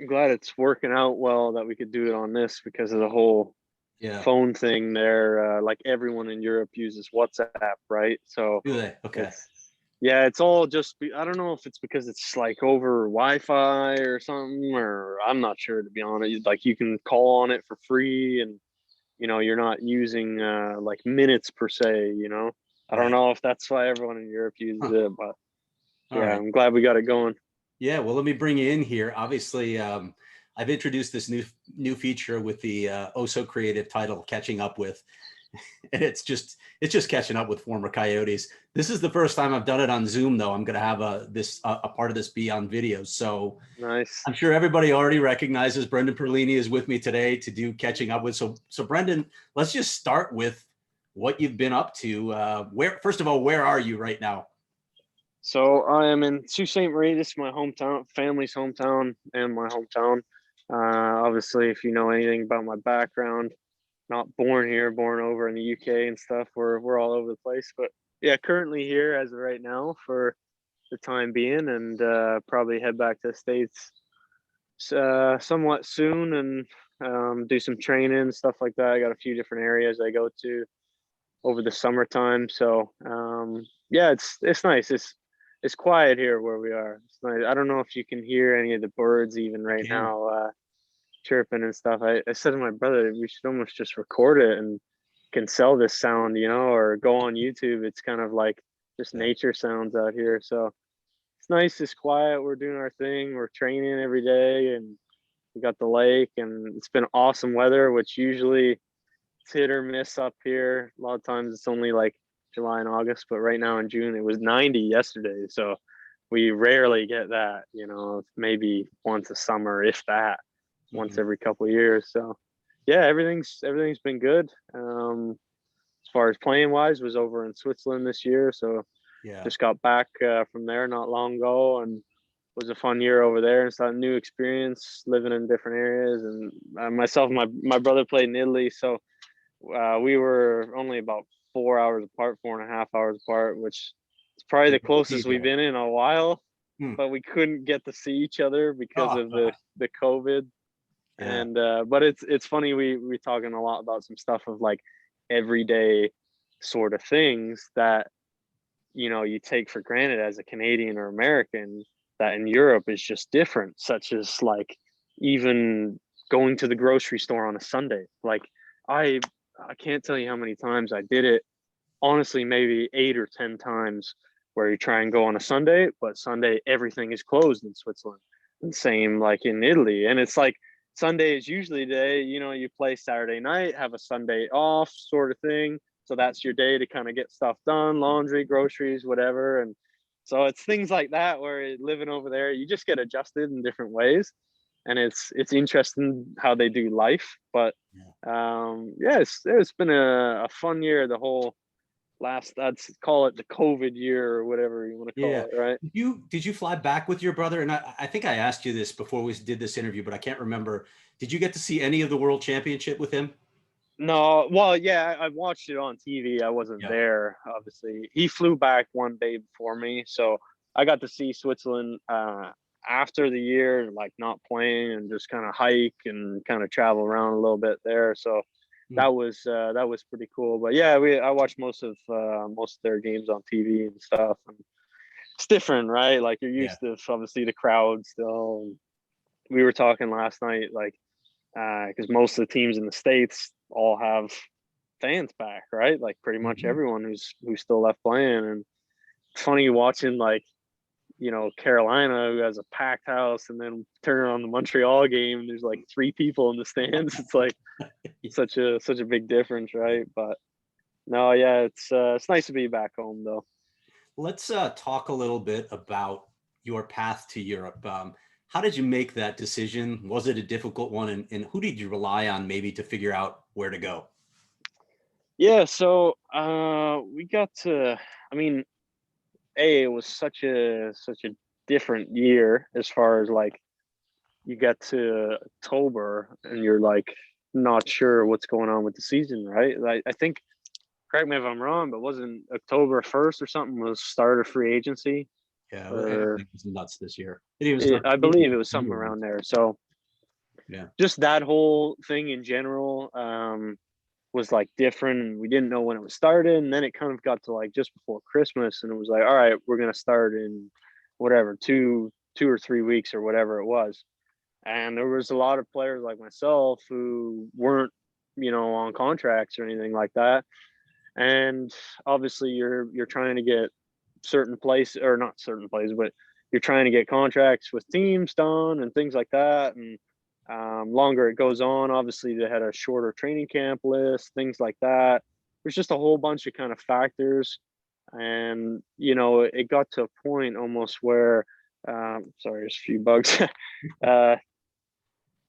glad it's working out well that we could do it on this because of the whole Yeah. phone thing there. Like everyone in Europe uses WhatsApp, right? So Do they? Okay. it's yeah, it's all just I don't know if it's because it's like over Wi-Fi or something, or I'm not sure to be honest. Like you can call on it for free, and you're not using like minutes per se. I don't Right. know if that's why everyone in Europe uses Huh. it, but All yeah, right. I'm glad we got it going. Yeah. Well, let me bring you in here. Obviously, I've introduced this new feature with the oh so creative title, "Catching Up With," and it's just catching up with former Coyotes. This is the first time I've done it on Zoom, though. I'm going to have a part of this be on video. So Nice. I'm sure everybody already recognizes Brendan Perlini is with me today to do Catching Up With. So Brendan, let's just start with what you've been up to. First of all, where are you right now? So I am in Sault Ste. Marie. This is my hometown, family's hometown, and my hometown. Obviously, if you know anything about my background, not born here, born over in the UK and stuff. We're all over the place, but yeah, currently here as of right now for the time being, and probably head back to the States somewhat soon and do some training stuff like that. I got a few different areas I go to over the summertime, so yeah, it's nice. It's quiet here where we are. It's nice. I don't know if you can hear any of the birds even I right can. now chirping and stuff. I said to my brother, we should almost just record it and can sell this sound, or go on YouTube. It's kind of like just Yeah. nature sounds out here. So it's nice, it's quiet. We're doing our thing. We're training every day, and we got the lake, and it's been awesome weather, which usually it's hit or miss up here. A lot of times it's only like July and August, but right now in June it was 90 yesterday. So we rarely get that, maybe once a summer, if that, once Mhm. every couple of years. So yeah, everything's been good. As far as playing wise, was over in Switzerland this year, so Yeah. just got back from there not long ago, and was a fun year over there. It's a new experience living in different areas, and myself and my brother played in Italy, so we were only about 4 hours apart, 4.5 hours apart, which is probably So the good to see closest we've there. been in a while. Hmm. But we couldn't get to see each other because Oh, of the COVID. yeah. And but it's funny, we talking a lot about some stuff of like everyday sort of things that you take for granted as a Canadian or American, that in Europe is just different, such as like even going to the grocery store on a Sunday. Like I I can't tell you how many times I did it, honestly, maybe 8 or 10 times, where you try and go on a Sunday, but Sunday everything is closed in Switzerland. And same like in Italy. And it's like Sunday is usually the day, you play Saturday night, have a Sunday off sort of thing. So that's your day to kind of get stuff done, laundry, groceries, whatever. And so it's things like that where living over there, you just get adjusted in different ways. And it's interesting how they do life. But Yeah. yeah, it's been a fun year, the whole last, I'd call it the COVID year or whatever you want to Yeah. call it, right? Did you fly back with your brother? And I think I asked you this before we did this interview, but I can't remember. Did you get to see any of the World Championship with him? No, well, yeah, I watched it on TV. I wasn't Yeah. there, obviously. He flew back one day before me, so I got to see Switzerland after the year, like not playing and just kind of hike and kind of travel around a little bit there. So Hmm. that was pretty cool. But yeah, I watched most of their games on TV and stuff. And it's different, right? Like you're Yeah. used to obviously the crowd still. We were talking last night, like because most of the teams in the States all have fans back, right? Like pretty much Mhm. everyone who's still left playing. And it's funny watching like Carolina, who has a packed house, and then turn on the Montreal game, there's like three people in the stands. It's like such a big difference, right? But no, yeah, it's nice to be back home though. Let's talk a little bit about your path to Europe. How did you make that decision? Was it a difficult one? And who did you rely on maybe to figure out where to go? Yeah, so we got to, I mean, it was such a different year as far as like you get to October and you're like not sure what's going on with the season, right? Like I think, correct me if I'm wrong, but wasn't October 1st or something was start of free agency? Yeah, Or it was nuts this year. It even started I even believe it was something January. around there. So just that whole thing in general was like different, and we didn't know when it was started. And then it kind of got to like just before Christmas, and it was like, all right, we're gonna start in whatever 2 or 3 weeks or whatever it was. And there was a lot of players like myself who weren't, on contracts or anything like that. And obviously you're trying to get certain place, or not certain places, but you're trying to get contracts with teams done and things like that. And longer it goes on, obviously they had a shorter training camp list, things like that. There's just a whole bunch of kind of factors. And it got to a point almost where sorry, there's a few bugs.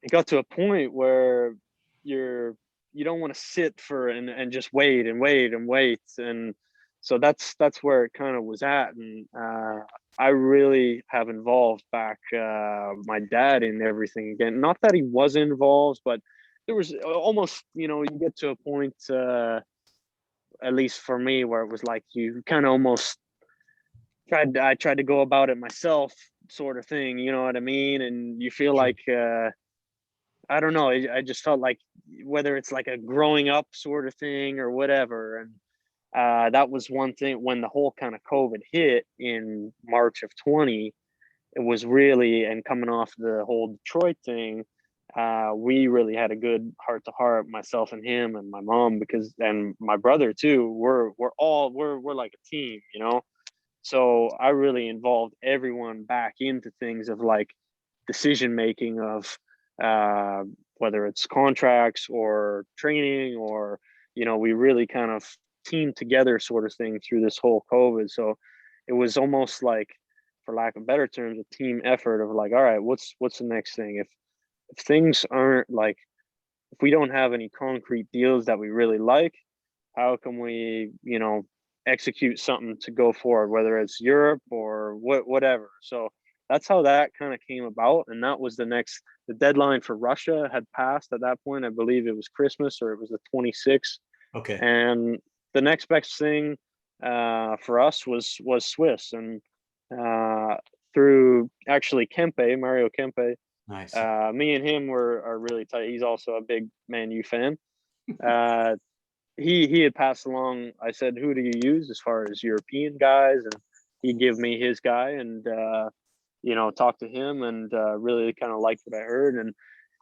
It got to a point where you don't want to sit for and just wait and wait and wait. And so that's where it kind of was at. And I really have involved back my dad in everything again. Not that he was involved, but there was almost, you get to a point, at least for me, where it was like you kind of almost I tried to go about it myself, sort of thing, you know what I mean? And you feel like I don't know, I just felt like whether it's like a growing up sort of thing or whatever. And that was one thing when the whole kind of COVID hit in March of 20. It was really, and coming off the whole Detroit thing, we really had a good heart to heart, myself and him and my mom, and my brother too. We're like a team, So I really involved everyone back into things of like decision making of whether it's contracts or training, or we really kind of teamed together sort of thing through this whole COVID. So it was almost like, for lack of better terms, a team effort of like, all right, what's the next thing? If things aren't like, if we don't have any concrete deals that we really like, how can we execute something to go forward, whether it's Europe or whatever. So that's how that kind of came about. And that was the deadline for Russia had passed at that point. I believe it was Christmas, or it was the 26th. Okay. And the next best thing for us was Swiss. And through actually Mario Kempe, nice. Me and him are really tight. He's also a big Man U fan. He had passed along. I said, who do you use as far as European guys? And he gave me his guy, and talked to him, and really kind of liked what I heard. And it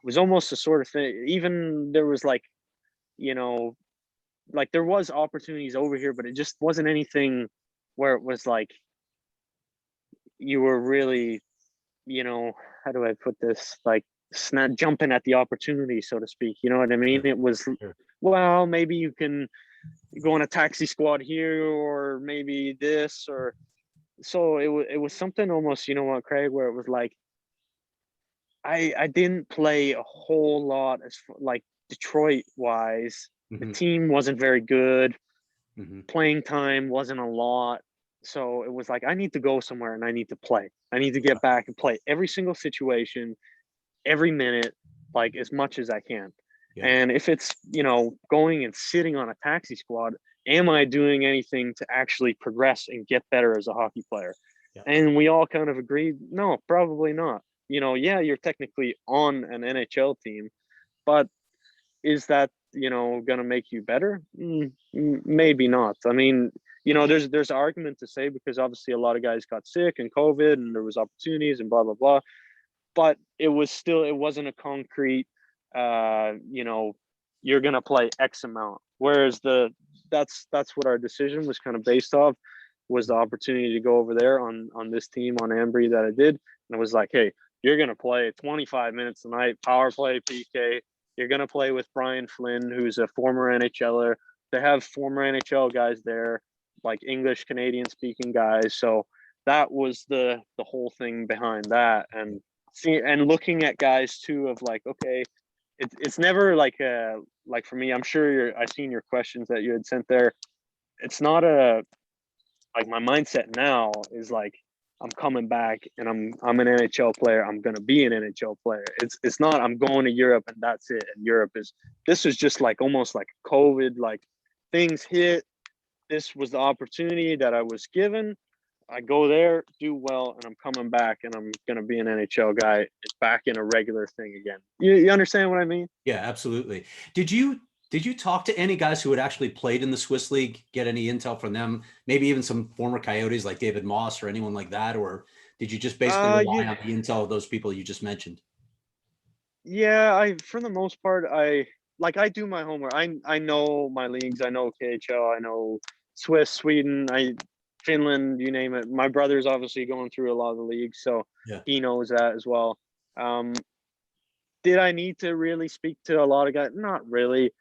was almost the sort of thing, even there was like, like there was opportunities over here, but it just wasn't anything where it was like you were really, how do I put this, like not jumping at the opportunity, so to speak, you know what I mean? It was, well, maybe you can go on a taxi squad here, or maybe this, or so it was something almost, Craig, where it was like I didn't play a whole lot as like Detroit wise. The team wasn't very good. Playing time wasn't a lot. So it was like, I need to go somewhere and I need to play. I need to get back and play every single situation, every minute, like as much as I can. Yeah. And if it's, going and sitting on a taxi squad, am I doing anything to actually progress and get better as a hockey player? Yeah. And we all kind of agreed, no, probably not. Yeah, you're technically on an NHL team, but is that, going to make you better? Maybe not. I mean, there's argument to say, because obviously a lot of guys got sick and COVID, and there was opportunities and blah, blah, blah. But it wasn't a concrete, you're going to play X amount. Whereas that's what our decision was kind of based off, was the opportunity to go over there on this team on Ambry that I did. And it was like, hey, you're going to play 25 minutes a night, power play, PK. You're going to play with Brian Flynn, who's a former NHLer. They have former NHL guys there, like English, Canadian speaking guys. So that was the whole thing behind that. And looking at guys too, of like, okay, it's never like for me, I'm sure I've seen your questions that you had sent there. It's not like my mindset now is like, I'm coming back and I'm an NHL player. I'm gonna be an NHL player. It's not I'm going to Europe and that's it. And this was just like almost like COVID, like things hit. This was the opportunity that I was given. I go there, do well, and I'm coming back, and I'm gonna be an NHL guy back in a regular thing again. You understand what I mean? Yeah, absolutely. Did you talk to any guys who had actually played in the Swiss League? Get any intel from them? Maybe even some former Coyotes like David Moss or anyone like that, or did you just basically rely Yeah, on the intel of those people you just mentioned? yeah. I for the most part, I do my homework. I know my leagues. I know KHL. I know Swiss, Sweden, Finland. You name it. My brother's obviously going through a lot of the leagues, so Yeah. he knows that as well. Um, did I need to really speak to a lot of guys? Not really.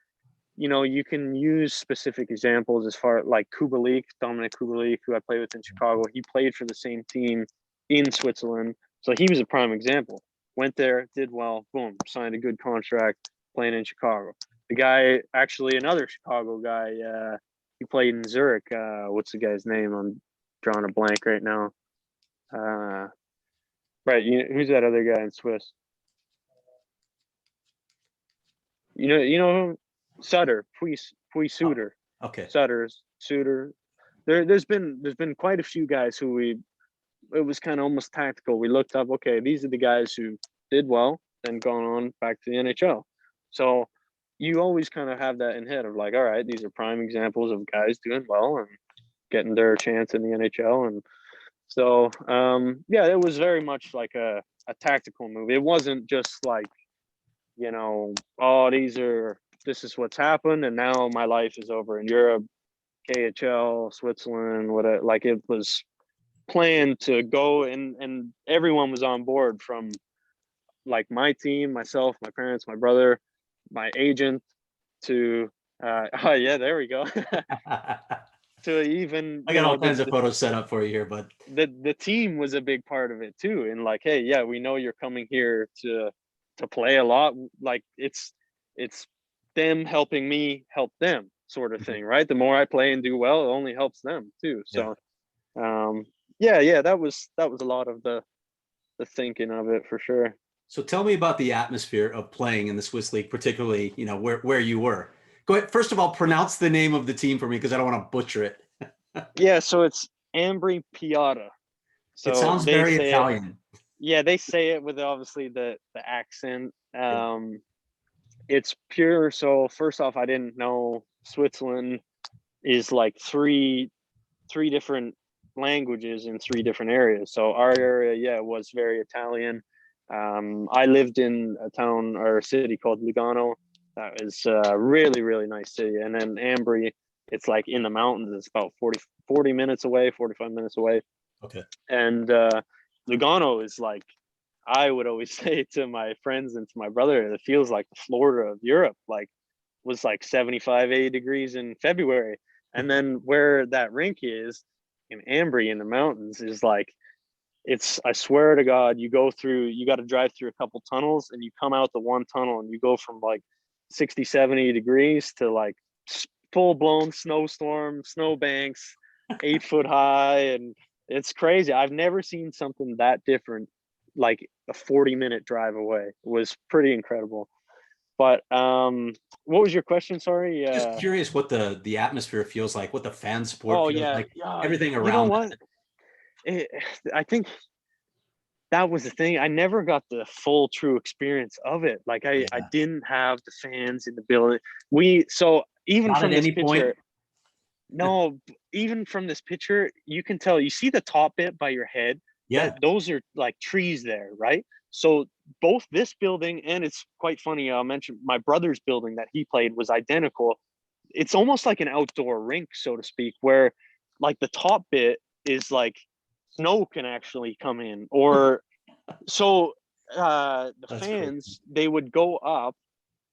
You can use specific examples as far like Kubalik, Dominic Kubalik, who I played with in Chicago. He played for the same team in Switzerland. So he was a prime example. Went there, did well, boom, signed a good contract playing in Chicago. The guy, actually, another Chicago guy, he played in Zurich. What's the guy's name? I'm drawing a blank right now. Right, who's that other guy in Swiss? Sutter, Puis Oh, Suter. okay. Suter. There's been quite a few guys who it was kind of almost tactical. We looked up, okay, these are the guys who did well, then gone on back to the NHL. So you always kind of have that in head of like, all right, these are prime examples of guys doing well and getting their chance in the NHL. And so yeah, it was very much like a tactical move. It wasn't just like, oh, this is what's happened, and now my life is over in Europe, KHL, Switzerland, whatever. Like it was planned to go, and everyone was on board from like my team, myself, my parents, my brother, my agent, to oh yeah, there we go. To even I got all kinds of photos set up for you here, but the team was a big part of it too. And like, hey, yeah, we know you're coming here to play a lot. Like it's them helping me help them sort of thing, right? The more I play and do well, it only helps them too. yeah. So yeah, that was a lot of the thinking of it for sure. So tell me about the atmosphere of playing in the Swiss League, particularly, where you were. Go ahead. First of all, pronounce the name of the team for me because I don't want to butcher it. Yeah, so it's Ambri Piata. It So sounds they very say it, Italian. yeah, they say it with obviously the accent. Yeah. It's pure. So first off, I didn't know Switzerland is like three different languages in three different areas. So our area, yeah, was very Italian. I lived in a town or a city called Lugano. That is a really, really nice city. And then Ambri, it's like in the mountains. It's about 40 minutes away, 45 minutes away. Okay. And Lugano is like, I would always say to my friends and to my brother, it feels like the Florida of Europe. Like was like 75, 80 degrees in February. And then where that rink is in Ambry in the mountains is like, I swear to God, you got to drive through a couple tunnels and you come out the one tunnel and you go from like 60, 70 degrees to like full blown snowstorm, snowbanks, 8 foot high. And it's crazy. I've never seen something that different, like a 40-minute drive away. It was pretty incredible. But what was your question? Sorry. Just curious what the atmosphere feels like, what the fan support Oh feels yeah, like, yeah. everything You know around what? It, I think that was the thing. I never got the full true experience of it. Like that. I Yeah. didn't have the fans in the building. So even Not from at this any point. picture, no, even from this picture, you can tell. You see the top bit by your head. Yeah. Those are like trees there, right? So both this building and it's quite funny. I'll mention my brother's building that he played was identical. It's almost like an outdoor rink, so to speak, where like the top bit is like snow can actually come in, or so the That's crazy. fans they would go up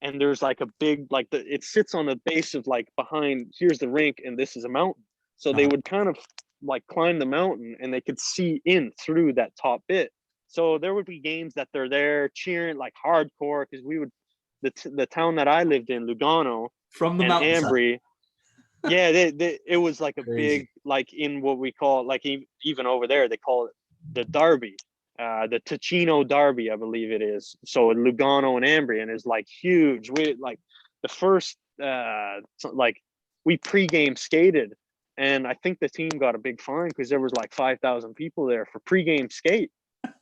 and there's like a big it sits on the base of like behind here's the rink and this is a mountain, so they Uh-huh. would kind of like climb the mountain and they could see in through that top bit. So there would be games that they're there cheering like hardcore because we would the town that I lived in, Lugano From the and mountainside. Ambry, yeah, it was like a Crazy. big, like in what we call, like even over there, they call it the Derby, the Ticino Derby, I believe it is. So Lugano and Ambrian is like huge. We like the first, like we pregame skated and I think the team got a big fine because there was like 5,000 people there for pregame skate.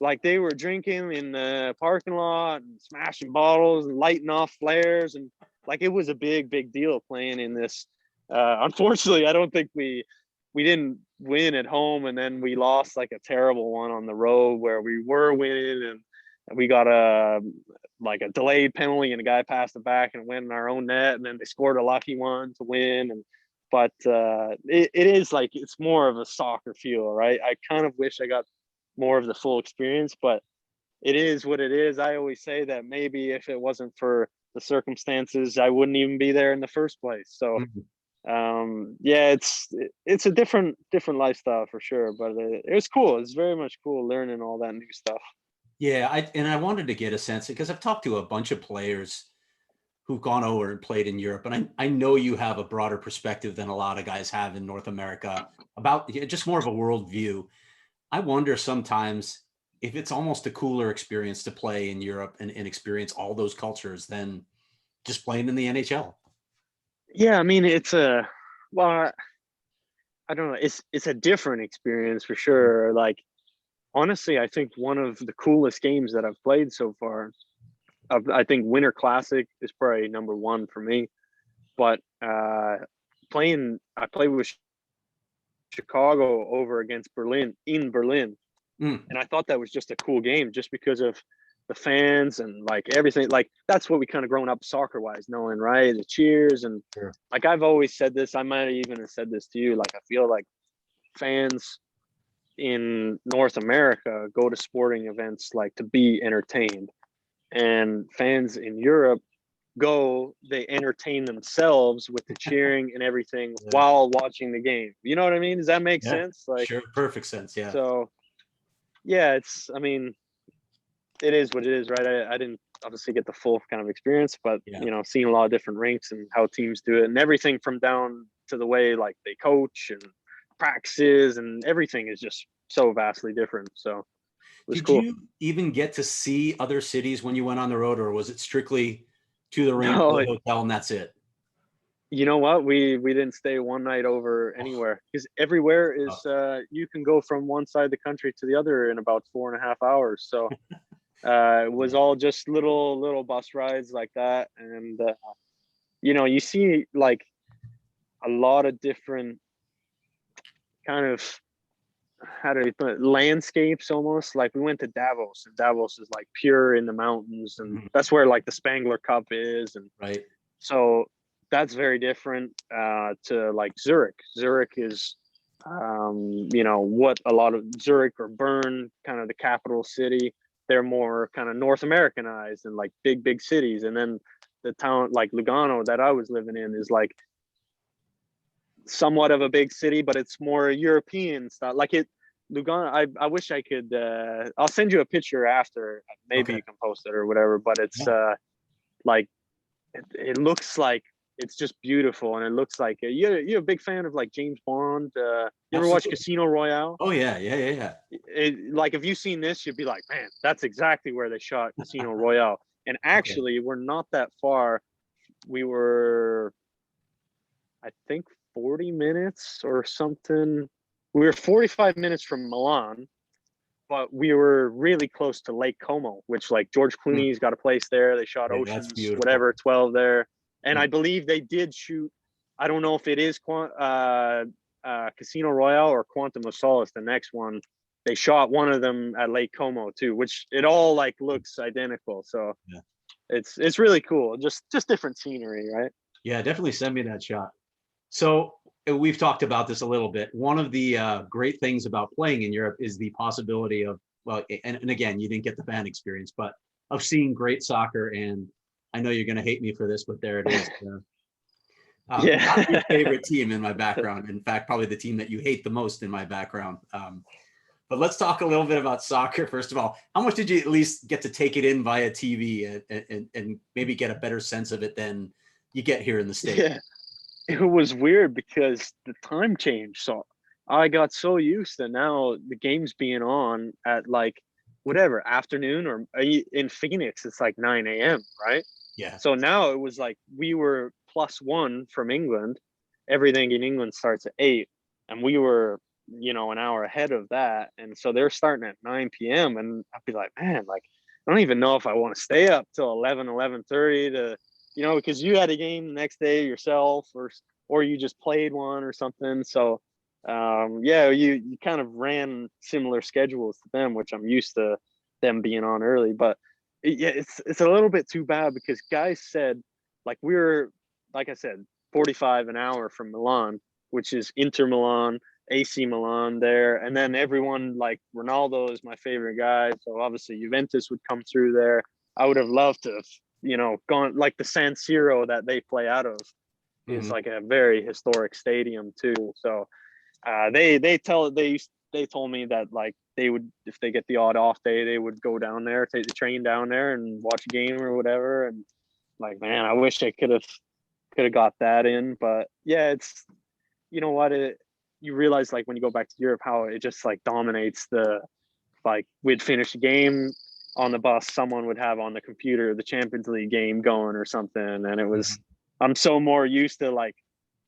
Like they were drinking in the parking lot and smashing bottles and lighting off flares, and like it was a big deal playing in this. Unfortunately, I don't think we didn't win at home, and then we lost like a terrible one on the road where we were winning, and we got a like a delayed penalty and a guy passed it back and it went in our own net, and then they scored a lucky one to win. And but it is like it's more of a soccer feel, right? I kind of wish I got more of the full experience, but it is what it is. I always say that maybe if it wasn't for the circumstances, I wouldn't even be there in the first place. So yeah, it's a different lifestyle for sure, but it was cool. It's very much cool learning all that new stuff. Yeah, I wanted to get a sense because I've talked to a bunch of players who've gone over and played in Europe, and I know you have a broader perspective than a lot of guys have in North America about just more of a world view. I wonder sometimes if it's almost a cooler experience to play in Europe and experience all those cultures than just playing in the NHL. Yeah, I mean it's a well, I don't know. It's a different experience for sure. Like honestly, I think one of the coolest games that I've played so far. I think Winter Classic is probably number one for me. But I played with Chicago over against Berlin in Berlin, and I thought that was just a cool game just because of the fans and like everything. Like that's what we kind of grown up soccer wise knowing, right? The cheers and Sure. like I've always said this. I might even have said this to you. Like I feel like fans in North America go to sporting events like to be entertained, and fans in Europe they entertain themselves with the cheering and everything while watching the game. You know what I mean? Does that make sense? Like sure, perfect sense. Yeah. So yeah, I mean, it is what it is, right? I didn't obviously get the full kind of experience, but you know, seeing a lot of different rinks and how teams do it and everything from down to the way like they coach and practices and everything is just so vastly different. So it was Did cool. you even get to see other cities when you went on the road, or was it strictly to the rink, to the hotel, and that's it? You know what? We didn't stay one night over anywhere because everywhere is you can go from one side of the country to the other in about 4.5 hours. So it was all just little bus rides like that, and you know, you see like a lot of different kind of how do you put it, landscapes almost. Like we went to Davos, and Davos is like pure in the mountains, and that's where like the Spangler Cup is, and right. So that's very different to like Zurich. Zurich is, you know, what a lot of Zurich or Bern, kind of the capital city. They're more kind of North Americanized and like big cities. And then the town like Lugano that I was living in is like somewhat of a big city, but it's more European style. Like Lugano, I wish I could, I'll send you a picture after, maybe you can post it or whatever, but it's like, it looks like it's just beautiful, and it looks like you're a big fan of like James Bond. You ever watch Casino Royale? Oh yeah. Like if you've seen this, you'd be like, man, that's exactly where they shot Casino Royale. And actually, we're not that far. We were, I think, 40 minutes or something. We were 45 minutes from Milan, but we were really close to Lake Como, which like George Clooney's got a place there. They shot Ocean's whatever 12 there, and I believe they did shoot. I don't know if it is Casino Royale or Quantum of Solace. The next one, they shot one of them at Lake Como too, which it all like looks identical. So it's really cool. Just different scenery, right? Yeah, definitely send me that shot. So we've talked about this a little bit. One of the great things about playing in Europe is the possibility of, well, and again, you didn't get the fan experience, but of seeing great soccer. And I know you're going to hate me for this, but there it is. Not your favorite team in my background. In fact, probably the team that you hate the most in my background. But let's talk a little bit about soccer. First of all, how much did you at least get to take it in via TV and maybe get a better sense of it than you get here in the States? Yeah. It was weird because the time changed. So I got so used to now the games being on at like whatever afternoon, or in Phoenix, it's like 9 a.m. Right? Yeah. So now it was like we were +1 from England. Everything in England starts at 8. and we were, an hour ahead of that, and so they're starting at 9 p.m. and I'd be like, man, like I don't even know if I want to stay up till 11:30 to, because you had a game the next day yourself, or you just played one or something. So yeah, you kind of ran similar schedules to them, which I'm used to them being on early. But yeah, it's a little bit too bad because guys said, like, like I said, 45 an hour from Milan, which is Inter Milan, AC Milan there, and then everyone, like Ronaldo is my favorite guy, so obviously Juventus would come through there. I would have loved to have, gone, like the San Siro that they play out of is like a very historic stadium too. So they told me that, like, they would, if they get the odd off day, they would go down there, take the train down there and watch a game or whatever. And like, man, I wish I could have got that in. But yeah, it's, you know what, you realize, like, when you go back to Europe, how it just like dominates like we'd finish a game on the bus, someone would have on the computer the Champions League game going or something, and it was, I'm so more used to like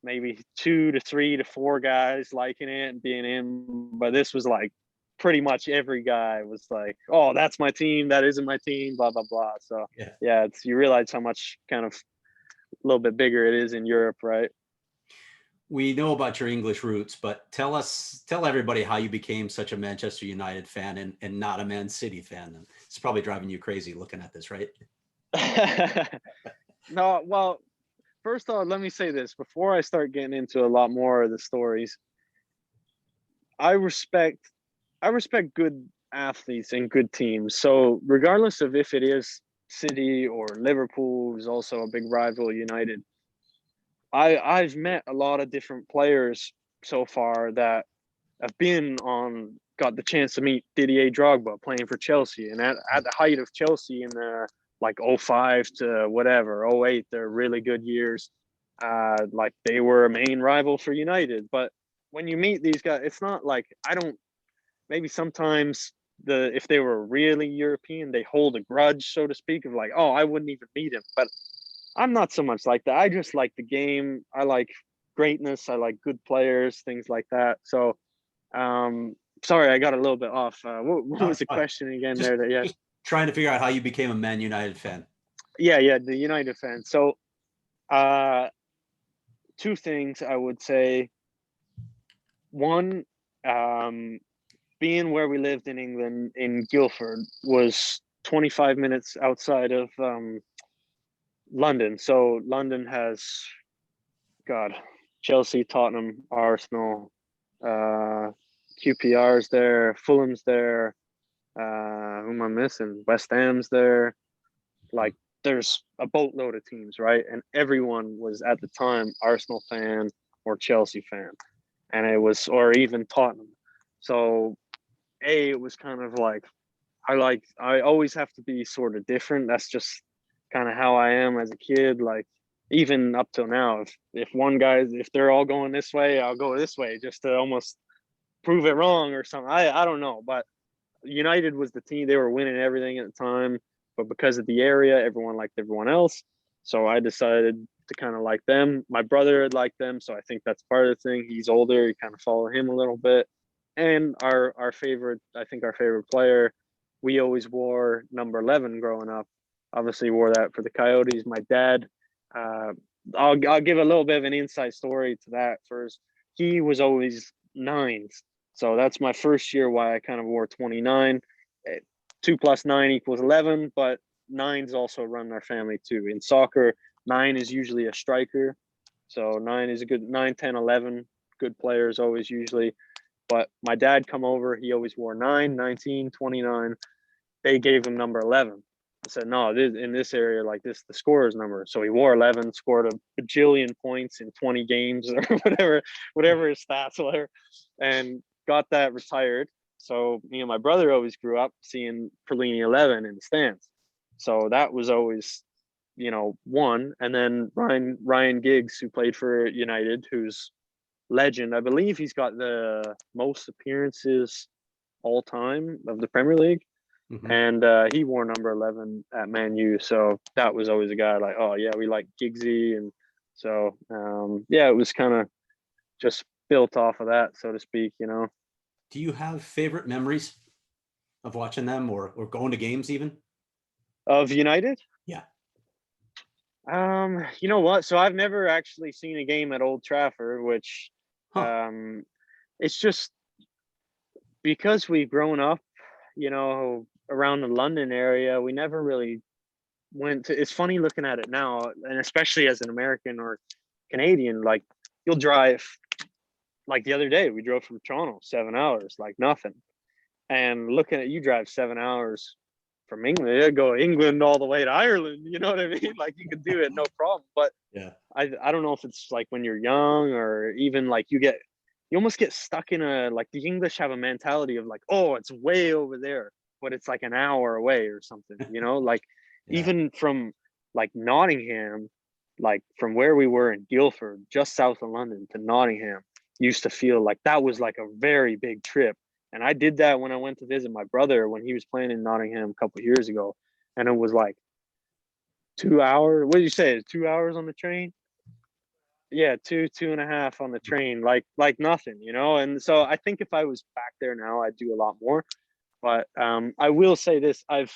maybe 2 to 3 to 4 guys liking it and being in, but this was like pretty much every guy was like, oh, that's my team, that isn't my team, blah blah blah. So yeah, you realize how much kind of a little bit bigger it is in Europe, right? We know about your English roots, but tell everybody how you became such a Manchester United fan and not a Man City fan. It's probably driving you crazy looking at this, right? No, well, first off, let me say this before I start getting into a lot more of the stories. I respect good athletes and good teams. So regardless of if it is City or Liverpool, who's also a big rival, United, I've met a lot of different players so far that have got the chance to meet Didier Drogba playing for Chelsea, and at the height of Chelsea in the like 05 to whatever 08, they're really good years. Like they were a main rival for United, but when you meet these guys, it's not like, I don't, maybe sometimes if they were really European, they hold a grudge, so to speak, of like, oh, I wouldn't even meet him. But I'm not so much like that. I just like the game. I like greatness. I like good players, things like that. So, sorry, I got a little bit off. What was the question again there? Just trying to figure out how you became a Man United fan. Yeah, the United fan. So, two things I would say. One, being where we lived in England, in Guildford, was 25 minutes outside of London. So London has, God, Chelsea, Tottenham, Arsenal, QPR's there, Fulham's there. Who am I missing? West Ham's there. Like, there's a boatload of teams, right? And everyone was at the time Arsenal fan or Chelsea fan, and it was, or even Tottenham. So it was kind of like, I always have to be sort of different. That's just kind of how I am as a kid. Like, even up till now, if they're all going this way, I'll go this way just to almost prove it wrong or something. I don't know, but United was the team. They were winning everything at the time, but because of the area, everyone liked everyone else. So I decided to kind of like them. My brother had liked them, so I think that's part of the thing. He's older, you kind of follow him a little bit. And our favorite, I think our favorite player, we always wore number 11 growing up. Obviously wore that for the Coyotes. My dad, I'll give a little bit of an inside story to that first. He was always nines. So that's my first year why I kind of wore 29. 2 plus 9 equals 11, but nines also run our family too. In soccer, 9 is usually a striker. So 9 is a good 9, 10, 11. Good players always usually. But my dad come over, he always wore 9, 19, 29. They gave him number 11. I said, no, in this area, like this, the scorer's number. So he wore 11, scored a bajillion points in 20 games or whatever his stats were, and got that retired. So me and my brother always grew up seeing Perlini 11 in the stands. So that was always, one. And then Ryan Giggs, who played for United, who's legend. I believe he's got the most appearances all time of the Premier League. And he wore number 11 at Man U. So that was always a guy like, oh yeah, we like Giggsy. And so, yeah, it was kind of just built off of that, so to speak, you know. Do you have favorite memories of watching them or going to games even? Of United? Yeah. You know what? So I've never actually seen a game at Old Trafford, which Huh. it's just because we've grown up, you know, around the London area, we never really went to. It's funny looking at it now, and especially as an American or Canadian, like you'll drive. Like the other day, we drove from Toronto 7 hours, like nothing. And looking at you drive 7 hours from England, you go England all the way to Ireland. You know what I mean? Like you could do it, no problem. But Yeah. I don't know if it's like when you're young or even like you almost get stuck in a, like the English have a mentality of like, oh, it's way over there, but it's like an hour away or something, you know, like Yeah. even from like Nottingham, like from where we were in Guildford, just south of London to Nottingham, used to feel like that was like a very big trip. And I did that when I went to visit my brother when he was playing in Nottingham a couple of years ago. And it was like 2 hours. What did you say? 2 hours on the train? Yeah, two and a half on the train, like nothing, you know. And so I think if I was back there now, I'd do a lot more. But I will say this: I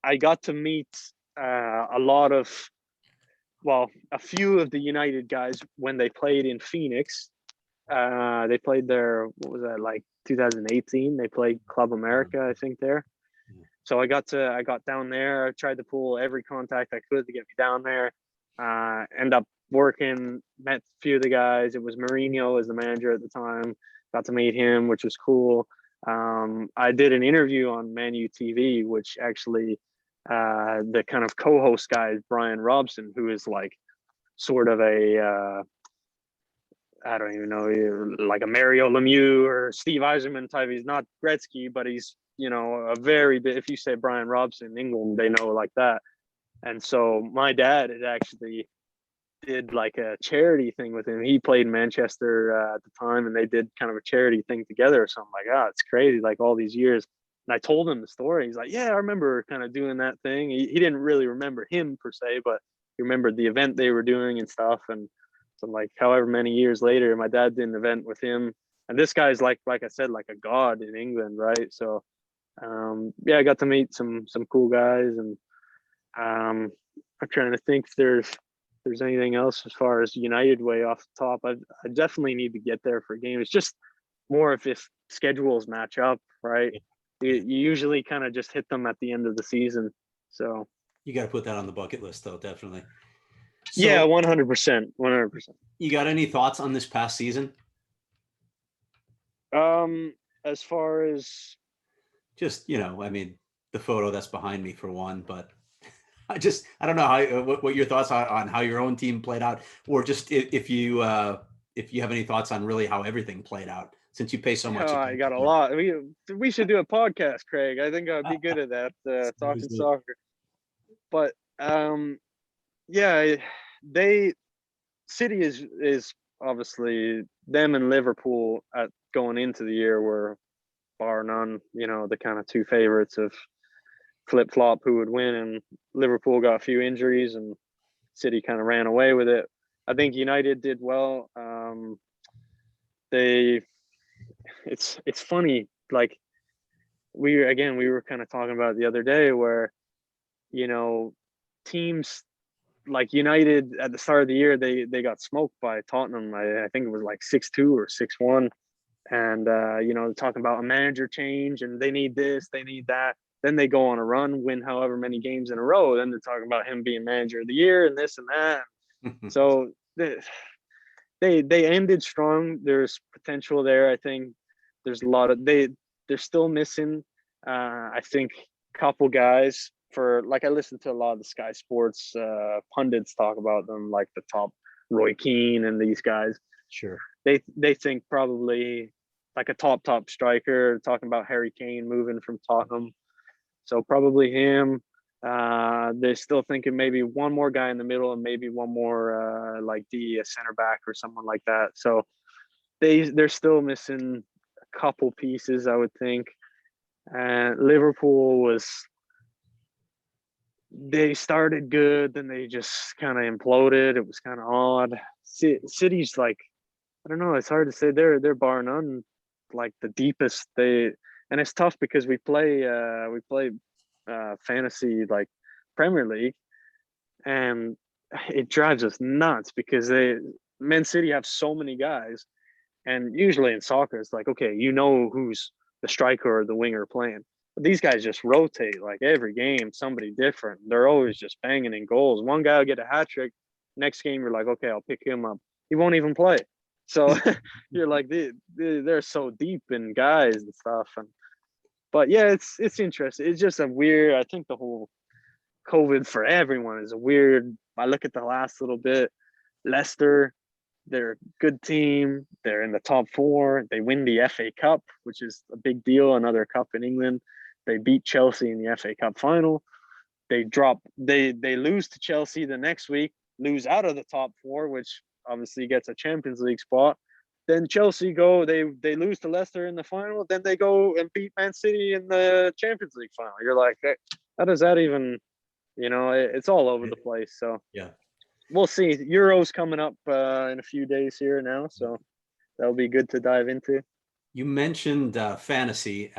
I got to meet a lot of, well, a few of the United guys when they played in Phoenix. They played there. What was that, like 2018? They played Club America, I think, there. So I got down there. I tried to pull every contact I could to get me down there. End up working, met a few of the guys. It was Mourinho as the manager at the time. Got to meet him, which was cool. I did an interview on Manu TV, which actually the kind of co-host guy is Brian Robson, who is like sort of a I don't even know, like a Mario Lemieux or Steve Eiserman type. He's not Gretzky, but he's, you know, a very big, if you say Brian Robson in England, they know like that. And so my dad had actually did like a charity thing with him. He played in Manchester at the time, and they did kind of a charity thing together. So I'm like, oh, it's crazy, like all these years. And I told him the story. He's like, yeah, I remember kind of doing that thing. He didn't really remember him per se, but he remembered the event they were doing and stuff. And so like however many years later, my dad did an event with him. And this guy's like I said, like a god in England, right? So yeah, I got to meet some cool guys, and I'm trying to think if there's anything else as far as United way off the top. I definitely need to get there for a game. It's just more if schedules match up, right? You usually kind of just hit them at the end of the season. So You got to put that on the bucket list, though, definitely. yeah, So 100%, 100%. you got any thoughts on this past season? As far as Just, I mean, the photo that's behind me for one, but I don't know how what your thoughts on how your own team played out, or just if you have any thoughts on really how everything played out, since you pay so much I got attention a to it. lot. We should do a podcast, Craig. I think I'd be good at that, talking soccer. But yeah, they City is obviously, them and Liverpool at going into the year were bar none, you know, the kind of two favorites of flip flop who would win. And Liverpool got a few injuries, and City kind of ran away with it. I think United did well. They it's funny, like we were kind of talking about it the other day, where you know teams like United at the start of the year, they got smoked by Tottenham. I think it was like 6-2 or 6-1. And you know, talking about a manager change and they need this, they need that. Then they go on a run, win however many games in a row. Then they're talking about him being manager of the year and this and that. So they ended strong. There's potential there. I think there's a lot of they're still missing. I think a couple guys, for like I listened to a lot of the Sky Sports pundits talk about them, like the top Roy Keane and these guys. Sure. They think probably like a top striker. Talking about Harry Kane moving from Tottenham, so probably him. They're still thinking maybe one more guy in the middle and maybe one more like the center back or someone like that. So they're still missing a couple pieces, I would think. Liverpool was, they started good, then they just kind of imploded. It was kind of odd. City's like I don't know. It's hard to say. They're bar none, like the deepest they, and it's tough because we play fantasy like Premier League, and it drives us nuts because Man City have so many guys, and usually in soccer it's like, okay, you know who's the striker or the winger playing. But these guys just rotate like every game, somebody different. They're always just banging in goals. One guy will get a hat trick. Next game, you're like, okay, I'll pick him up. He won't even play. So you're like, they're so deep in guys and stuff. But yeah, it's interesting. It's just a weird. I think the whole COVID for everyone is a weird. I look at the last little bit. Leicester, they're a good team. They're in the top four. They win the FA Cup, which is a big deal. Another cup in England. They beat Chelsea in the FA Cup final. They lose to Chelsea the next week, lose out of the top four, which obviously gets a Champions League spot. Then Chelsea they lose to Leicester in the final. Then they go and beat Man City in the Champions League final. You're like, hey, how does that even? It's all over the place. So Yeah. we'll see. Euro's coming up in a few days here now, so that'll be good to dive into. You mentioned fantasy.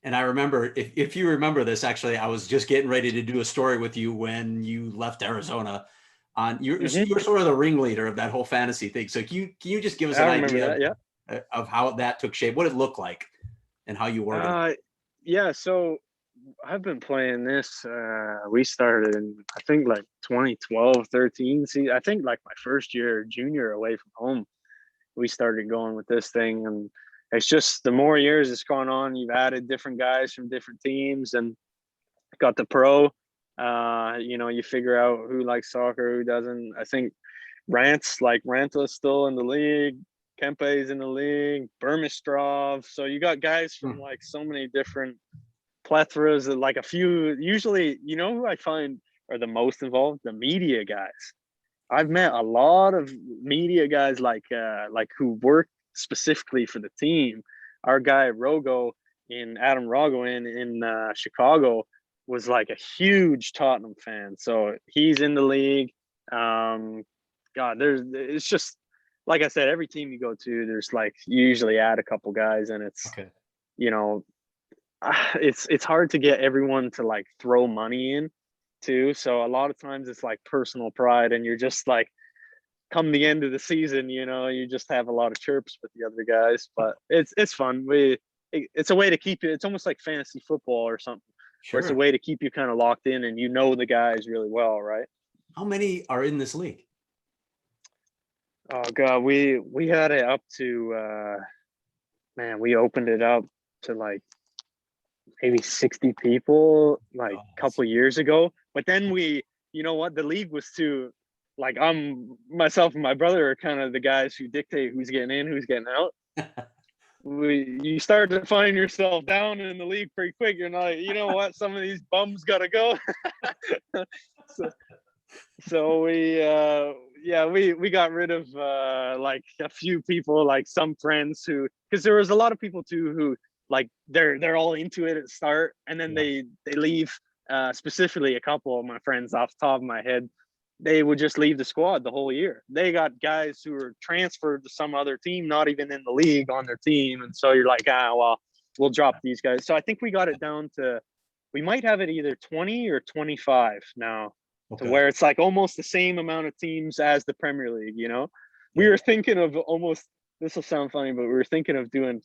And I remember, if you remember this, actually, I was just getting ready to do a story with you when you left Arizona. You're sort of the ringleader of that whole fantasy thing. So can you just give us an idea of how that took shape, what it looked like, and how you organized? Yeah. So I've been playing this. We started in, I think, like 2012, 13. See, I think like my first year junior away from home, we started going with this thing. And it's just the more years it's gone on, you've added different guys from different teams and got the pro. You figure out who likes soccer, who doesn't. I think Ranta's still in the league. Kempe's in the league. Burmistrov. So you got guys from like so many different plethoras, like a few. Usually, who I find are the most involved? The media guys. I've met a lot of media guys like who work specifically for the team. Our guy Adam Rogo in Chicago was like a huge Tottenham fan, so he's in the league. God, it's just like I said, every team you go to, there's like you usually add a couple guys, and it's Okay. It's hard to get everyone to like throw money in too. So a lot of times it's like personal pride, and you're just like, come the end of the season, you just have a lot of chirps with the other guys. But it's fun. It's a way to keep you. It's almost like fantasy football or something. Where it's a Sure. way to keep you kind of locked in, and the guys really well, right? How many are in this league? Oh god, we had it up to man, we opened it up to like maybe 60 people like a couple years ago. But then the league was too, like, myself and my brother are kind of the guys who dictate who's getting in, who's getting out. You start to find yourself down in the league pretty quick. You're not, what, some of these bums gotta go. so we got rid of like a few people, like some friends because there was a lot of people too who like they're all into it at the start, and then they leave. Specifically, a couple of my friends off the top of my head, they would just leave the squad the whole year. They got guys who were transferred to some other team, not even in the league, on their team, and so you're like, well, we'll drop these guys. So I think we got it down to, we might have it either 20 or 25 now, to where it's like almost the same amount of teams as the Premier League. We were thinking of almost, this will sound funny, but we were thinking of doing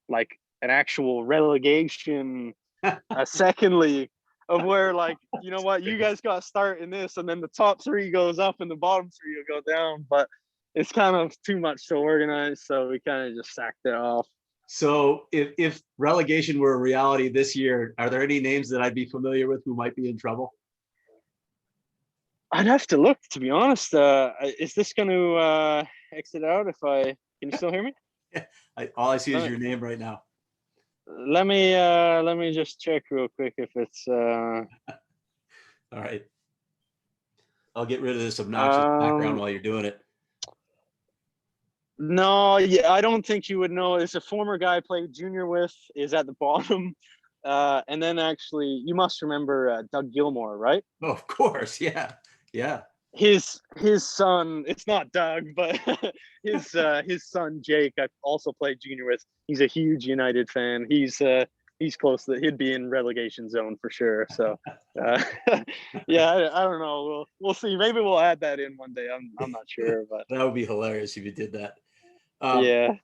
like an actual relegation, a second league, of where, like, you guys got to start in this, and then the top three goes up and the bottom three will go down. But it's kind of too much to organize, so we kind of just sacked it off. So if relegation were a reality this year, are there any names that I'd be familiar with who might be in trouble? I'd have to look, to be honest. Is this going to exit out can you still hear me? All I see is your name right now. Let me just check real quick if it's all right. I'll get rid of this obnoxious background while you're doing it. No, I don't think you would know. It's a former guy I played junior with, is at the bottom. And then actually, you must remember Doug Gilmore, right? Oh, of course. Yeah. his son, it's not Doug, but his son Jake, I also played junior with. He's a huge United fan. He's close to, he'd be in relegation zone for sure. So yeah, I don't know. We'll see. Maybe we'll add that in one day. I'm not sure, but That would be hilarious if you did that. yeah.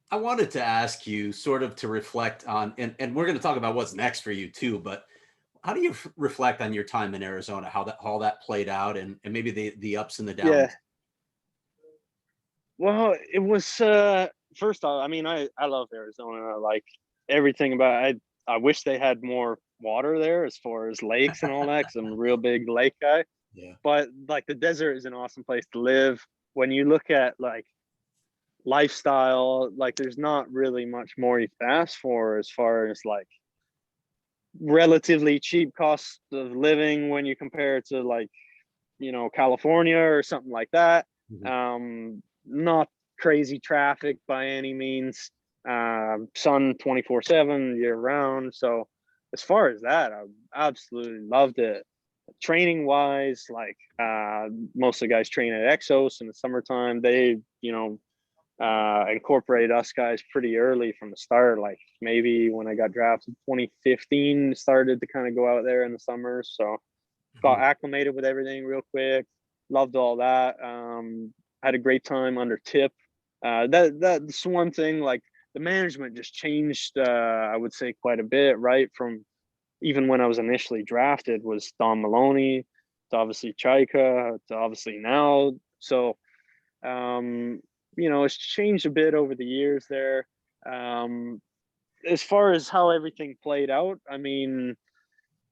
I wanted to ask you sort of to reflect on, and we're going to talk about what's next for you too, but how do you reflect on your time in Arizona, how that played out, and maybe the ups and the Yeah. downs? Well, it was first off, I mean, I love Arizona. Like everything about it. I wish they had more water there as far as lakes and all that, because I'm a real big lake guy. Yeah. But like the desert is an awesome place to live. When you look at like lifestyle, like there's not really much more you can ask for as far as like relatively cheap cost of living when you compare it to like, you know, California or something like that. Not crazy traffic by any means. Sun 24/7 year round. So as far as that, I absolutely loved it. Training wise, like most of the guys train at Exos in the summertime. They, you know, incorporated us guys pretty early from the start. Like maybe when I got drafted 2015, started to kind of go out there in the summers. So got acclimated with everything real quick. Loved all that. Had a great time under Tip. That's one thing. Like the management just changed. I would say quite a bit, right? From even when I was initially drafted, was Don Maloney to obviously Chaika to obviously now. So you know, it's changed a bit over the years there. As far as how everything played out, I mean,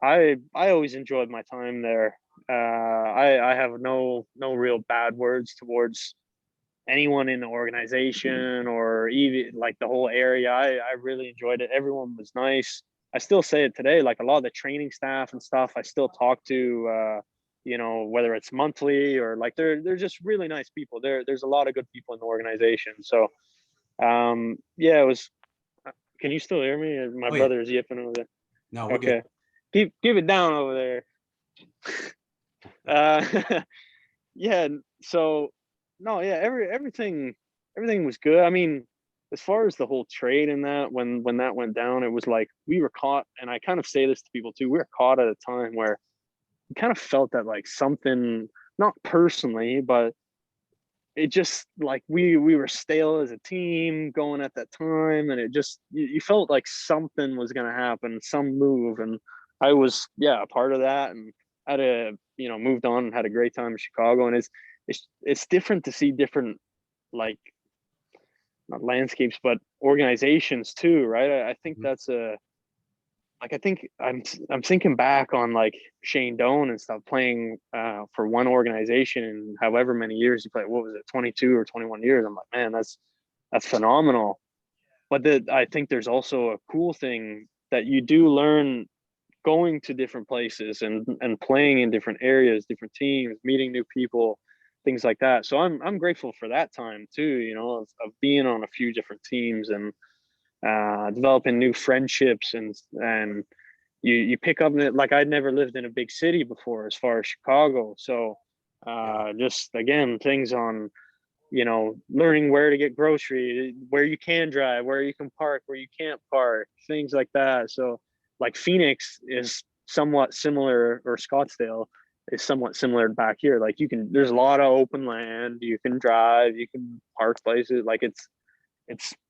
I always enjoyed my time there. I have no real bad words towards anyone in the organization or even like the whole area. I really enjoyed it. Everyone was nice. I still say it today. Like a lot of the training staff and stuff, I still talk to. You know, whether it's monthly or like they're just really nice people. There's a lot of good people in the organization. So yeah, it was. Can you still hear me? My Oh yeah. brother is yipping over there. No, we're Okay, good. keep it down over there. Yeah. So no, yeah, everything was good. I mean, as far as the whole trade and that, when that went down, it was like we were caught, and I kind of say this to people too. We were caught at a time where we kind of felt that like something, not personally, but it just like we were stale as a team going at that time, and it just you felt like something was gonna happen, some move, and I was a part of that, and had a you know moved on and had a great time in Chicago, and it's different to see different like not landscapes but organizations too, right? I think that's a like I think I'm thinking back on like Shane Doan and stuff playing for one organization and however many years he played. What was it, 22 or 21 years? I'm like, man, that's phenomenal. But I think there's also a cool thing that you do learn going to different places and playing in different areas, different teams, meeting new people, things like that. So I'm grateful for that time too. You know, of being on a few different teams and developing new friendships and you pick up like I'd never lived in a big city before as far as Chicago. So just again things on you know learning where to get grocery, where you can drive, where you can park, where you can't park, things like that. So like Phoenix is somewhat similar, or Scottsdale is somewhat similar back here. Like there's a lot of open land, you can drive, you can park places. Like it's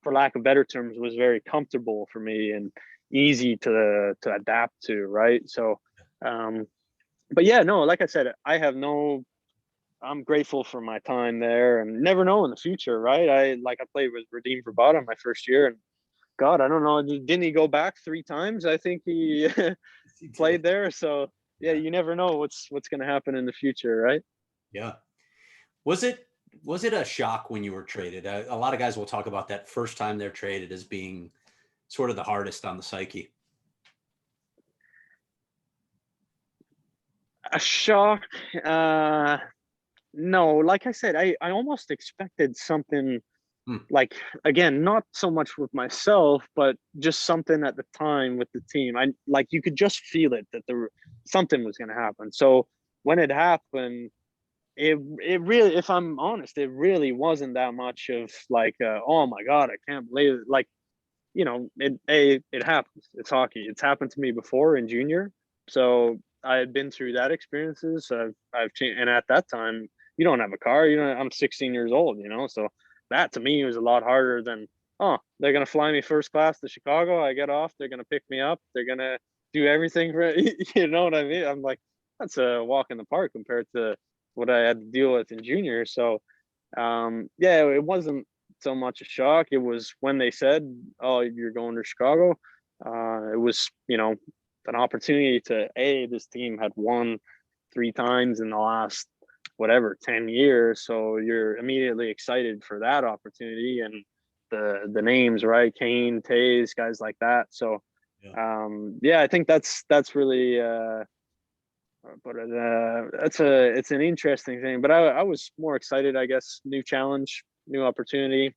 for lack of better terms was very comfortable for me and easy to adapt to, right? So but yeah, no, like I said, I'm grateful for my time there, and never know in the future, right? I played with Redeem Verbata my first year, and God, I don't know, didn't he go back 3 times? I think he played there. So yeah, Yeah. you never know what's going to happen in the future, right? Yeah. Was it a shock when you were traded? A lot of guys will talk about that first time they're traded as being sort of the hardest on the psyche. A shock. No, like I said, I almost expected something like, again, not so much with myself, but just something at the time with the team. I like you could just feel it that something was going to happen. So when it happened, it really, if I'm honest, it really wasn't that much of like, oh my god, I can't believe it. Like, it happens. It's hockey. It's happened to me before in junior, so I had been through that experiences. I've changed, and at that time, you don't have a car. I'm 16 years old. So that to me was a lot harder than, oh, they're gonna fly me first class to Chicago. I get off. They're gonna pick me up. They're gonna do everything for it. You know what I mean? I'm like, that's a walk in the park compared to what I had to deal with in junior. So yeah, it wasn't so much a shock. It was when they said, "Oh, you're going to Chicago." It was, an opportunity to this team had won 3 times in the last whatever 10 years, so you're immediately excited for that opportunity and the names, right? Kane, Tays, guys like that. So Yeah. yeah, I think that's really but it's an interesting thing. But I was more excited, I guess. New challenge, new opportunity.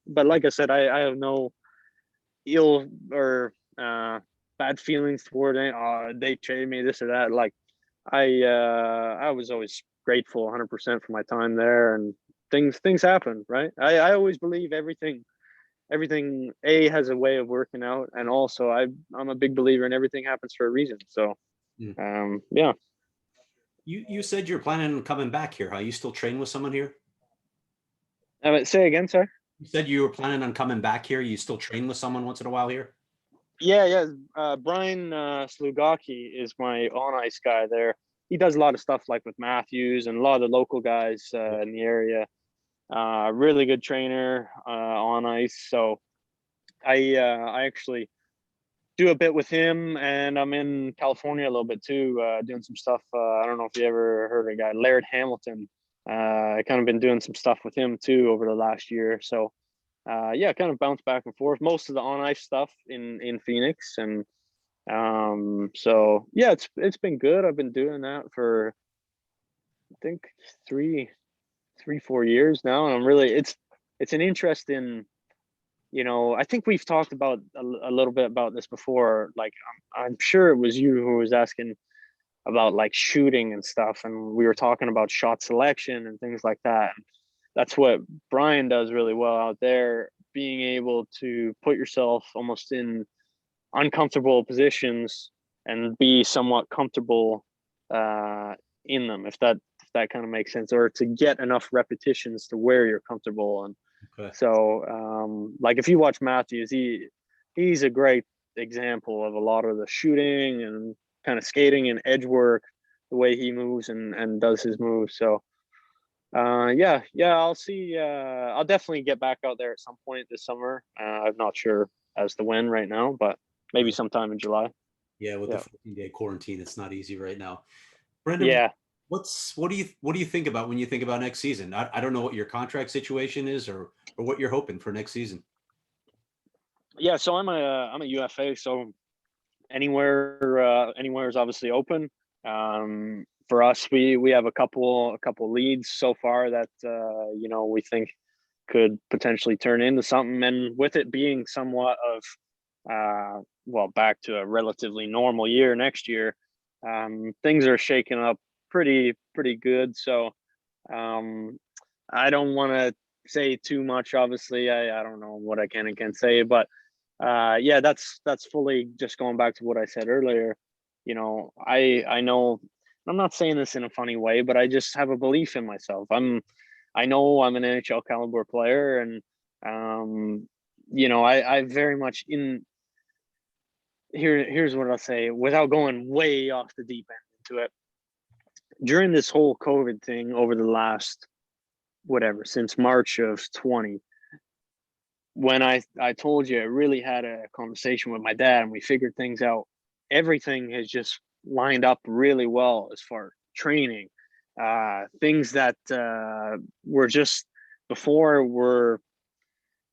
But like I said, I have no ill or bad feelings toward it. They traded me this or that. Like I was always grateful 100% for my time there, and things happen, right? I always believe everything has a way of working out, and also I'm a big believer in everything happens for a reason. So Mm. yeah. You said you're planning on coming back here, huh? You still train with someone here? Say again, sorry. You said you were planning on coming back here. You still train with someone once in a while here? Yeah, yeah. Brian Slugaki is my on ice guy there. He does a lot of stuff like with Matthews and a lot of the local guys in the area. Really good trainer on ice. So I actually do a bit with him, and I'm in California a little bit too, doing some stuff. I don't know if you ever heard of a guy, Laird Hamilton. I kind of been doing some stuff with him too over the last year. So yeah, kind of bounce back and forth. Most of the on ice stuff in Phoenix, and so yeah, it's been good. I've been doing that for I think 4 years now, and I'm really it's an interesting. I think we've talked about a little bit about this before. Like I'm sure it was you who was asking about like shooting and stuff, and we were talking about shot selection and things like that. That's what Brian does really well out there, being able to put yourself almost in uncomfortable positions and be somewhat comfortable in them, if that kind of makes sense, or to get enough repetitions to where you're comfortable. And Okay. so like if you watch Matthews, he's a great example of a lot of the shooting and kind of skating and edge work, the way he moves and does his moves. So yeah, I'll see. I'll definitely get back out there at some point this summer. I'm not sure as to when right now, but maybe Right. sometime in July. Yeah, with the Yeah. 14-day quarantine, it's not easy right now. Brendan, Yeah. what do you think about when you think about next season? I don't know what your contract situation is or what you're hoping for next season. Yeah. So I'm a UFA. So anywhere is obviously open. For us, we have a couple leads so far that we think could potentially turn into something. And with it being somewhat of back to a relatively normal year next year, things are shaking up pretty good. So um, I don't want to say too much. Obviously, I don't know what I can and can't say, but yeah, that's fully just going back to what I said earlier. I know I'm not saying this in a funny way, but I just have a belief in myself. I know I'm an NHL caliber player, and I very much here's what I'll say without going way off the deep end into it. During this whole COVID thing over the last whatever since March of 20, when I told you I really had a conversation with my dad and we figured things out, everything has just lined up really well as far as training. Things that were just before were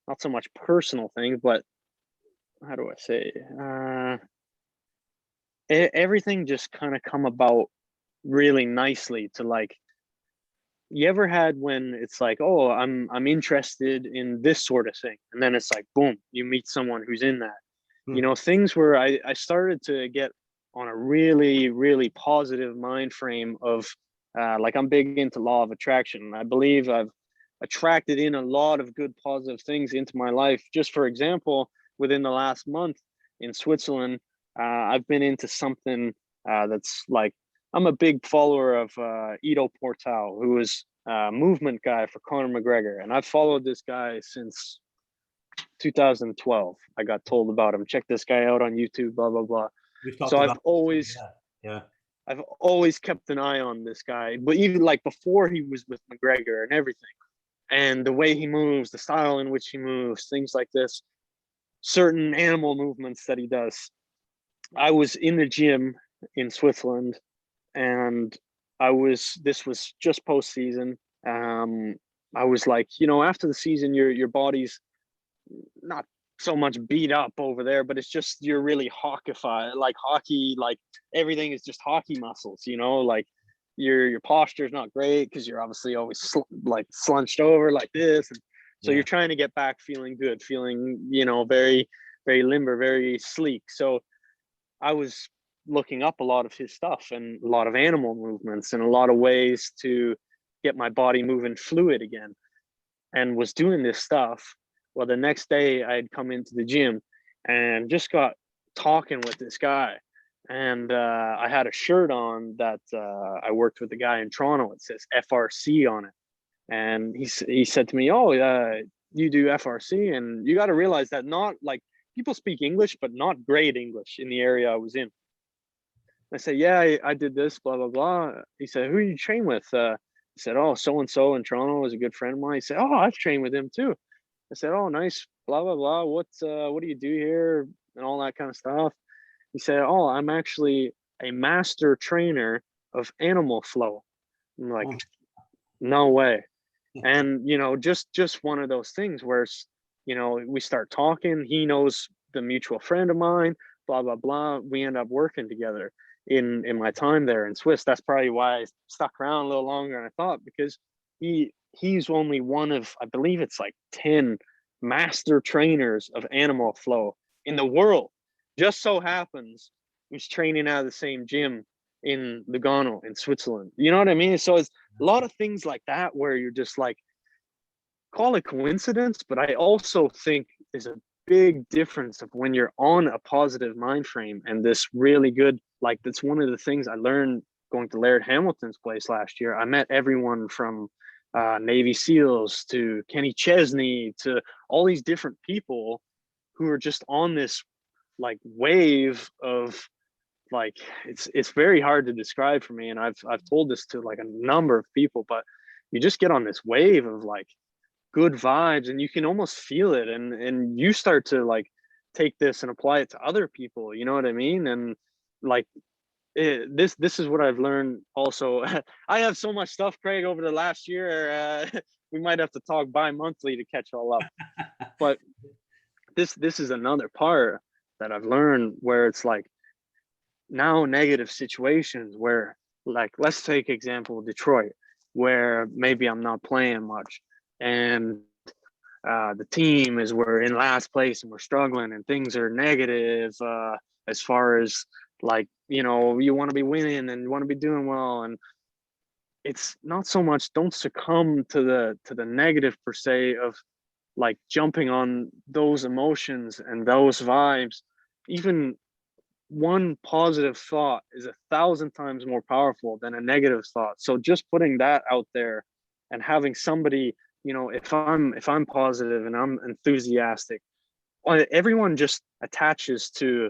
not so much personal things, but how do I say? Everything just kind of come about really nicely to like. You ever had when it's like, oh, I'm interested in this sort of thing, and then it's like, boom, you meet someone who's in that. Hmm. Things where I started to get on a really, really positive mind frame of Like I'm big into law of attraction. I believe I've attracted in a lot of good positive things into my life. Just for example, within the last month in Switzerland, I've been into something that's like, I'm a big follower of Ido Portal, who is a movement guy for Conor McGregor. And I've followed this guy since 2012. I got told about him. Check this guy out on YouTube, blah, blah, blah. We've So talked about yeah. I've always kept an eye on this guy, but even like before he was with McGregor and everything, and the way he moves, the style in which he moves, things like this, certain animal movements that he does. I was in the gym in Switzerland, and this was just postseason. I was like, after the season, your body's not so much beat up over there, but it's just, you're really hawkified, like hockey, like everything is just hockey muscles, like your posture is not great because you're obviously always like slunched over like this, and so you're trying to get back feeling good, feeling very, very limber, very sleek. So I was looking up a lot of his stuff and a lot of animal movements and a lot of ways to get my body moving fluid again, and was doing this stuff. Well, the next day I'd come into the gym and just got talking with this guy. And I had a shirt on that I worked with a guy in Toronto. It says FRC on it. And he said to me, "Oh, you do FRC, and you got to realize that not like people speak English, but not great English in the area I was in." I said, "Yeah, I did this, blah, blah, blah." He said, "Who you train with?" He said, "Oh, so-and-so in Toronto is a good friend of mine." He said, "Oh, I've trained with him too." I said, "Oh, nice, blah, blah, blah. What do you do here?" And all that kind of stuff. He said, "Oh, I'm actually a master trainer of animal flow." I'm like, "No way." And, just one of those things where, we start talking, he knows the mutual friend of mine, blah, blah, blah. We end up working together in my time there in Swiss. That's probably why I stuck around a little longer than I thought, because he's only one of, I believe it's like 10 master trainers of animal flow in the world. Just so happens he's training out of the same gym in Lugano in Switzerland. You know what I mean? So it's a lot of things like that where you're just like, call it coincidence, but I also think there's a big difference of when you're on a positive mind frame and this really good, like that's one of the things I learned going to Laird Hamilton's place last year. I met everyone from Navy SEALs to Kenny Chesney to all these different people who are just on this like wave of, like, it's very hard to describe for me, and I've told this to like a number of people, but you just get on this wave of like good vibes, and you can almost feel it, and you start to like take this and apply it to other people, you know what I mean? And like this is what I've learned also. I have so much stuff, Craig, over the last year. We might have to talk bi-monthly to catch all up, but this is another part that I've learned where it's like, now negative situations where, like, let's take example Detroit, where maybe I'm not playing much, and the team is, we're in last place and we're struggling and things are negative, as far as like, you want to be winning and you want to be doing well, and it's not so much, don't succumb to the negative per se of like jumping on those emotions and those vibes. Even one positive thought is 1,000 times more powerful than a negative thought. So just putting that out there and having somebody, if I'm positive and I'm enthusiastic, everyone just attaches to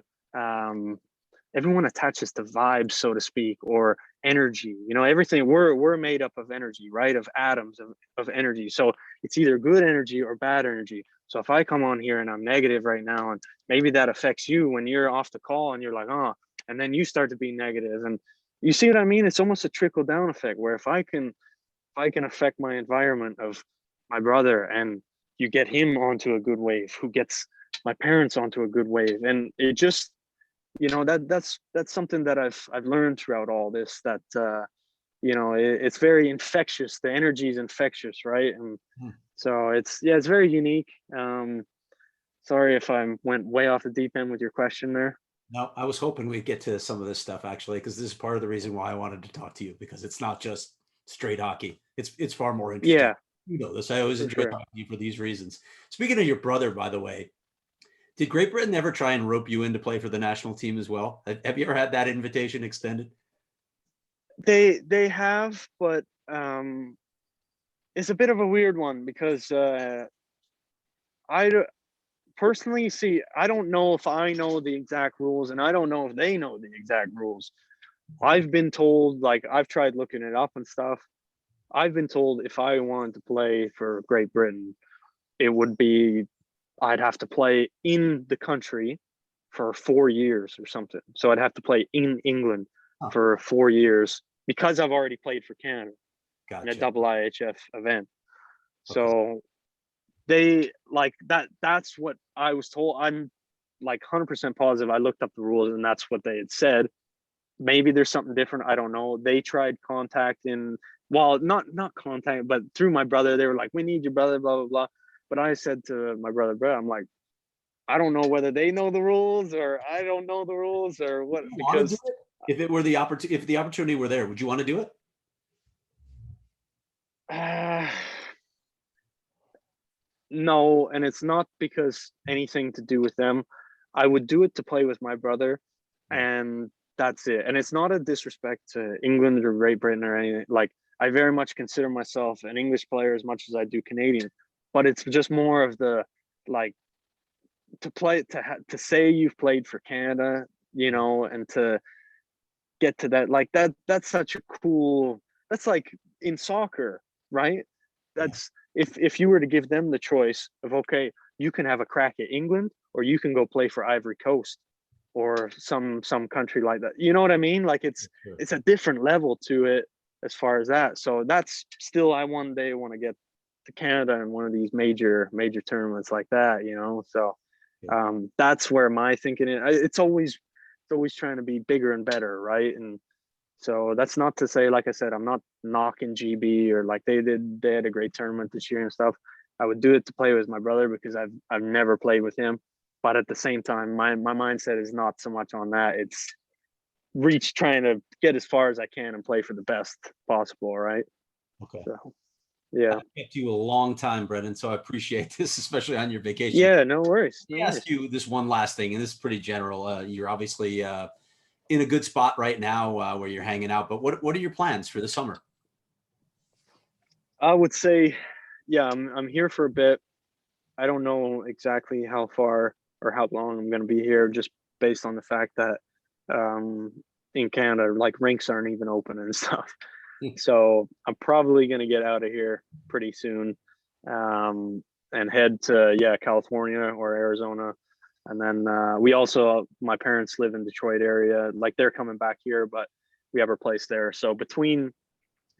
everyone attaches to vibes, so to speak, or energy. Everything, we're made up of energy, right? Of atoms of energy. So it's either good energy or bad energy. So if I come on here and I'm negative right now, and maybe that affects you when you're off the call and you're like, oh, and then you start to be negative, and you see what I mean? It's almost a trickle down effect where if I can affect my environment of my brother, and you get him onto a good wave, who gets my parents onto a good wave, and it just, that's something that I've learned throughout all this, that it's very infectious. The energy is infectious, right? And so it's very unique. Sorry if I went way off the deep end with your question there. No, I was hoping we'd get to some of this stuff actually, because this is part of the reason why I wanted to talk to you, because it's not just straight hockey. It's far more interesting. Yeah, You know this. I always for enjoy sure. talking to you for these reasons. Speaking of your brother, by the way, did Great Britain ever try and rope you in to play for the national team as well? Have you ever had that invitation extended? They have, but it's a bit of a weird one because I personally see. I don't know if I know the exact rules, and I don't know if they know the exact rules. I've been told, like I've tried looking it up and stuff. I've been told if I wanted to play for Great Britain, it would be I'd have to play in the country for 4 years or something. So I'd have to play in England Huh, for 4 years because I've already played for Canada in a gotcha. double IHF event. Okay. So they like that. That's what I was told. I'm like 100% positive. I looked up the rules and that's what they had said. Maybe there's something different. I don't know. They tried contacting, well, not contact, but through my brother. They were like, "We need your brother," blah blah blah. But I said to my brother, "Bro, I'm like, I don't know whether they know the rules or I don't know the rules or Would what you want to do because it? If it were the opportunity, if the opportunity were there, would you want to do it? uh, no, and it's not because anything to do with them. I would do it to play with my brother, Yeah. and that's it. And it's not a disrespect to England or Great Britain or anything. Like I very much consider myself an English player as much as I do Canadian, but it's just more of the like to play to say you've played for Canada, you Yeah. know, and to get to that like that's such a cool that's like in soccer, right? Yeah. That's if you were to give them the choice of okay, you can have a crack at England or you can go play for Ivory Coast or some country like that. You know what I mean? Like Sure. it's a different level to it as far as that. So that's still I one day want to get to Canada in one of these major tournaments like that, you know. So Yeah. that's where my thinking is. It's always trying to be bigger and better, right? And so that's not to say, like I said, I'm not knocking GB or like they had a great tournament this year and stuff. I would do it to play with my brother because I've never played with him. But at the same time, my mindset is not so much on that. It's reach trying to get as far as I can and play for the best possible, right? Okay. So yeah. I've kept you a long time, Brendan, so I appreciate this, especially on your vacation. Yeah, no worries. Let No me ask worries. you this one last thing, and this is pretty general. You're obviously in a good spot right now where you're hanging out, but what are your plans for the summer? I would say, yeah, I'm here for a bit. I don't know exactly how far or how long I'm going to be here, just based on the fact that um, in Canada, like rinks aren't even open and stuff. So I'm probably going to get out of here pretty soon and head to California or Arizona. And then we also my parents live in Detroit area, like they're coming back here, but we have our place there. So between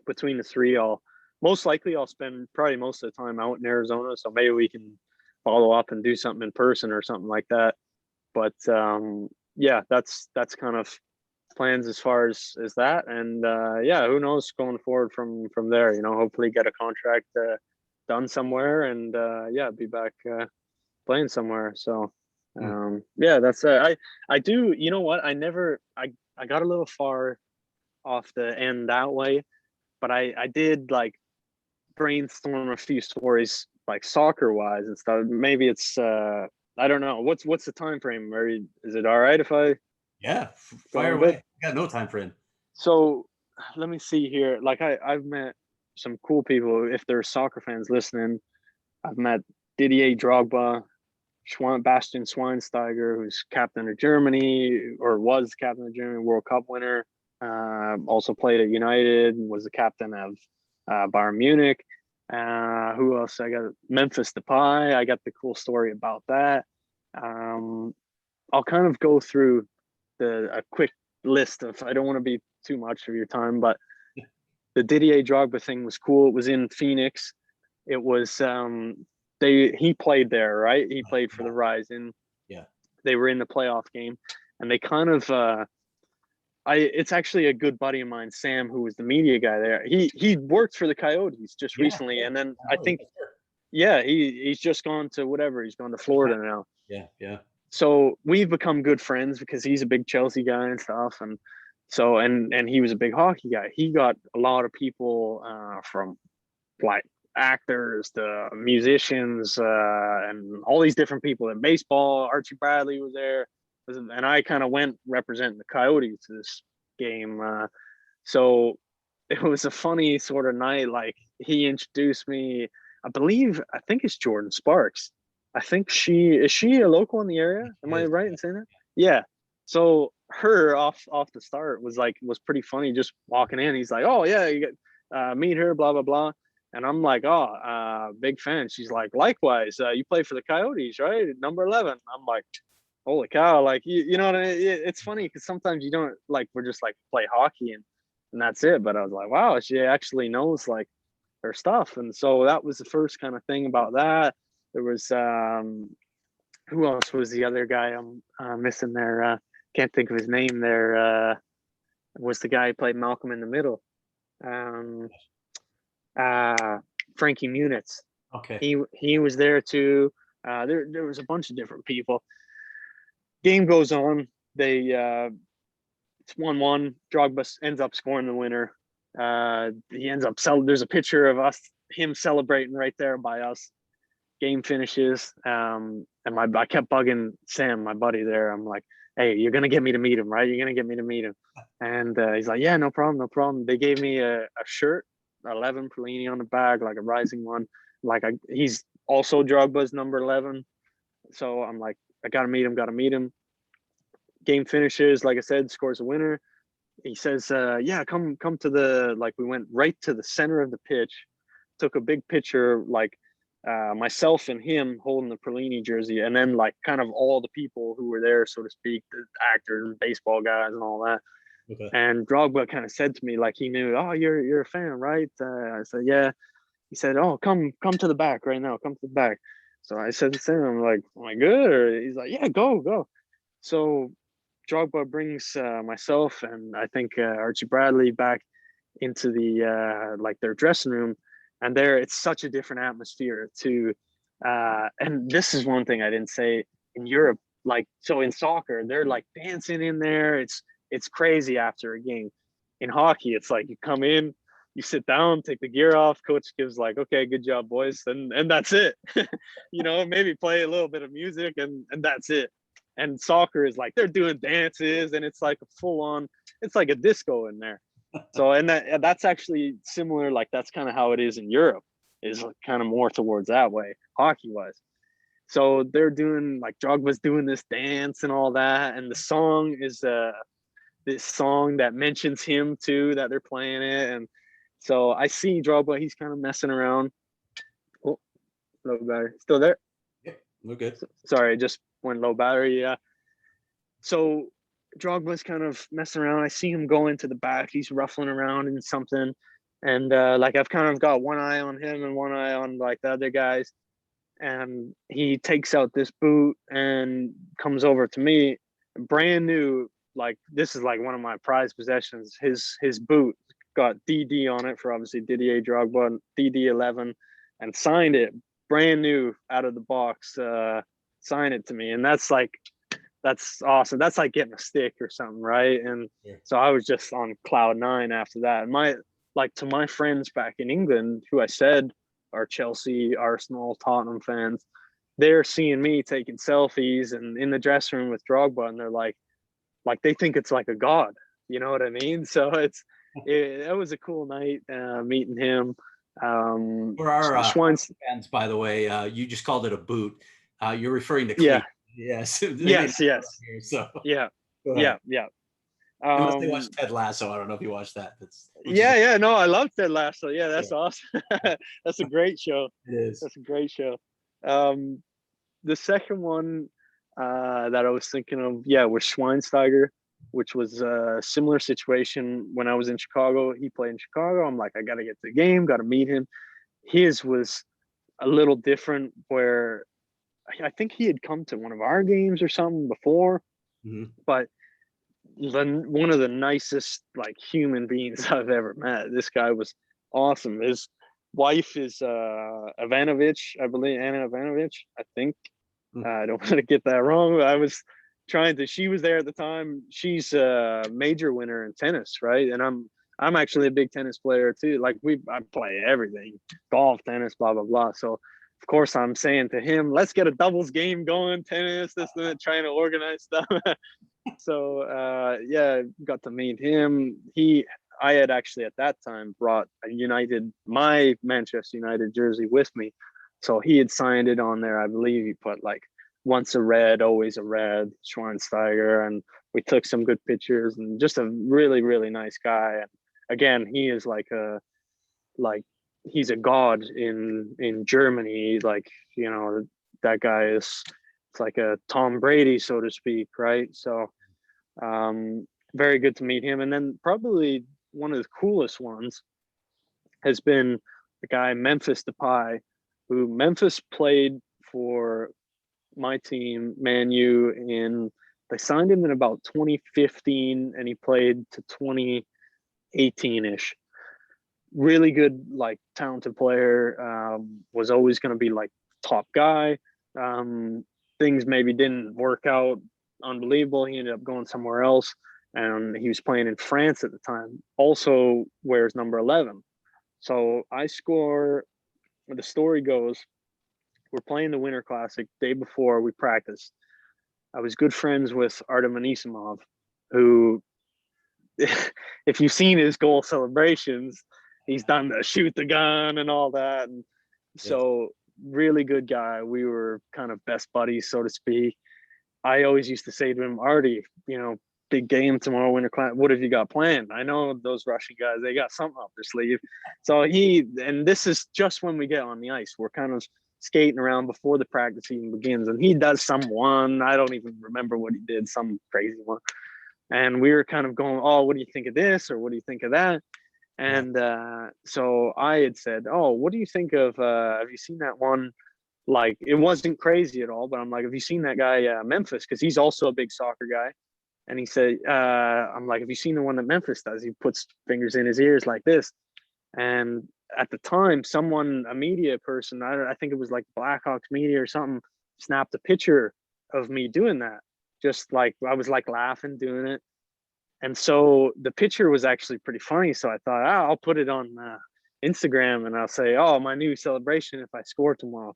the three, I'll spend probably most of the time out in Arizona. So maybe we can follow up and do something in person or something like that. But yeah, that's kind of plans as far as that. And yeah, who knows going forward from there? You know, hopefully get a contract done somewhere, and yeah, be back playing somewhere. So Hmm. yeah, that's it. I do. You know what? I got a little far off the end that way, but I did like brainstorm a few stories like soccer wise and stuff. Maybe it's I don't know. What's the time frame? Or is it all right if I Yeah, go fire in a away. bit? I got no time for it. So let me see here. Like I've met some cool people. If there's soccer fans listening, I've met Didier Drogba, Bastian Schweinsteiger, who's captain of Germany or was captain of Germany, World Cup winner. Also played at United, was the captain of Bayern Munich. Who else? I got Memphis Depay. I got the cool story about that. Um, I'll kind of go through a quick list of. I don't want to be too much of your time, but the Didier Drogba thing was cool. It was in Phoenix. It was he played there, right? He played for Yeah, the Rising. yeah. They were in the playoff game, and they kind of it's actually a good buddy of mine, Sam, who was the media guy there. He worked for the Coyotes just Yeah, recently, yeah. and then I I know. think yeah, he's just gone to whatever. He's gone to Florida now. Yeah, yeah. so we've become good friends because he's a big Chelsea guy and stuff, and so and he was a big hockey guy. He got a lot of people from like actors to musicians and all these different people in baseball. Archie Bradley was there, and I kind of went representing the Coyote to this game. So it was a funny sort of night. Like he introduced me. I think it's Jordan Sparks. I think she a local in the area? Am I Yes. right in saying that? Yeah. So her off the start was pretty funny. Just walking in, he's like, "Oh yeah, you get meet her, blah blah blah." And I'm like, "Oh, big fan." She's like, "Likewise, you play for the Coyotes, right? Number 11." I'm like, "Holy cow!" Like you know what I mean? It's funny because sometimes you don't like we're just like play hockey and that's it. But I was like, "Wow, she actually knows like her stuff." And so that was the first kind of thing about that. There was who else was the other guy I'm missing there? Can't think of his name there. Was the guy who played Malcolm in the Middle. Um, Frankie Muniz. Okay. He was there too. There was a bunch of different people. Game goes on. They it's 1-1. Drogba ends up scoring the winner. He ends up there's a picture of him celebrating right there by us. Game finishes. And I kept bugging Sam, my buddy there. I'm like, "Hey, you're gonna get me to meet him, right? You're gonna get me to meet him." And he's like, "Yeah, no problem, no problem." They gave me a shirt, 11 Perlini on the back, like a rising one. Like he's also Drogba's number 11. So I'm like, I gotta meet him, gotta meet him. Game finishes, like I said, scores a winner. He says, "Yeah, come to the like." We went right to the center of the pitch, took a big picture, like myself and him holding the Perlini jersey, and then like kind of all the people who were there, so to speak, the actors, baseball guys, and all that. Okay. And Drogba kind of said to me, like he knew, "Oh, you're a fan, right?" I said, "Yeah." He said, "Oh, come to the back right now. Come to the back." So I said the same. I'm like, "Am I good?" Or he's like, "Yeah, go." So Drogba brings myself and I think Archie Bradley back into the like their dressing room, and there it's such a different atmosphere too. And this is one thing I didn't say in Europe. Like so in soccer, they're like dancing in there. It's crazy after a game. In hockey, it's like you come in, you sit down, take the gear off. Coach gives like, "Okay, good job, boys," and that's it. Maybe play a little bit of music and that's it. And soccer is like they're doing dances and it's like a full on. It's like a disco in there. So and that's actually similar. Like that's kind of how it is in Europe. Is kind of more towards that way, hockey wise. So they're doing like Drogba's doing this dance and all that, and the song is this song that mentions him too that they're playing it, and so I see Drogba. He's kind of messing around. Oh, low battery, still there? Yep. We're good. Sorry, I just went low battery. Yeah. So Drogba's kind of messing around. I see him go into the back. He's ruffling around in something. And like I've kind of got one eye on him and one eye on like the other guys. And he takes out this boot and comes over to me, brand new. Like this is like one of my prized possessions. His boot got DD on it for obviously Didier Drogba, DD11, and signed it brand new out of the box. Signed it to me, and that's awesome. That's like getting a stick or something, right? And Yeah. so I was just on cloud nine after that. And to my friends back in England, who I said are Chelsea, Arsenal, Tottenham fans, they're seeing me taking selfies and in the dressing room with Drogba, and they're like they think it's like a god. You know what I mean? So it was a cool night meeting him. For our Schwein's, fans, by the way, you just called it a boot. You're referring to yeah, cleat. Yes. They may not yes, know yes, here, so yeah, go ahead. yeah. Unless they watched Ted Lasso. I don't know if you watched that. Which is Yeah. No, I love Ted Lasso. Yeah, that's yeah, awesome. That's a great show. it is. That's a great show. Um, the second one that I was thinking of, yeah, was Schweinsteiger, which was a similar situation when I was in Chicago. He played in Chicago. I'm like, I got to get to the game, got to meet him. His was a little different where I think he had come to one of our games or something before, Mhm. but one of the nicest like human beings I've ever met. This guy was awesome. His wife is Ivanovic, I believe, Anna Ivanovic, I think. I don't want to get that wrong. I was trying to. She was there at the time. She's a major winner in tennis, right? And I'm actually a big tennis player too. Like I play everything, golf, tennis, blah blah blah. So of course I'm saying to him, let's get a doubles game going, tennis, this and that, trying to organize stuff. So yeah, got to meet him. I had actually at that time brought my Manchester United jersey with me. So he had signed it on there. I believe he put like once a red, always a red, Schweinsteiger. And we took some good pictures, and just a really, really nice guy. And again, he is like he's a god in Germany. Like, that guy is, it's like a Tom Brady, so to speak, right? So very good to meet him. And then probably one of the coolest ones has been the guy Memphis Depay, who Memphis played for my team, Man U, they signed him in about 2015, and he played to 2018-ish. Really good, like, talented player. Was always going to be like top guy. Things maybe didn't work out unbelievable. He ended up going somewhere else, and he was playing in France at the time. Also wears number 11. So I score. The story goes, we're playing the Winter Classic. Day before we practiced, I was good friends with Artem Anisimov, who, if you've seen his goal celebrations, he's done the shoot the gun and all that. And so really good guy. We were kind of best buddies, so to speak. I always used to say to him, Artie, big game tomorrow, Winter Classic. What have you got planned? I know those Russian guys, they got something up their sleeve. So and this is just when we get on the ice. We're kind of skating around before the practice even begins. And he does I don't even remember what he did, some crazy one. And we were kind of going, oh, what do you think of this? Or what do you think of that? And so I had said, oh, what do you think of, have you seen that one? Like, it wasn't crazy at all, but I'm like, have you seen that guy, Memphis? Because he's also a big soccer guy. And he said, I'm like, have you seen the one that Memphis does? He puts fingers in his ears like this. And at the time, a media person, I think it was like Blackhawks media or something, snapped a picture of me doing that. Just like, I was like laughing, doing it. And so the picture was actually pretty funny. So I thought, I'll put it on Instagram, and I'll say, oh, my new celebration if I score tomorrow.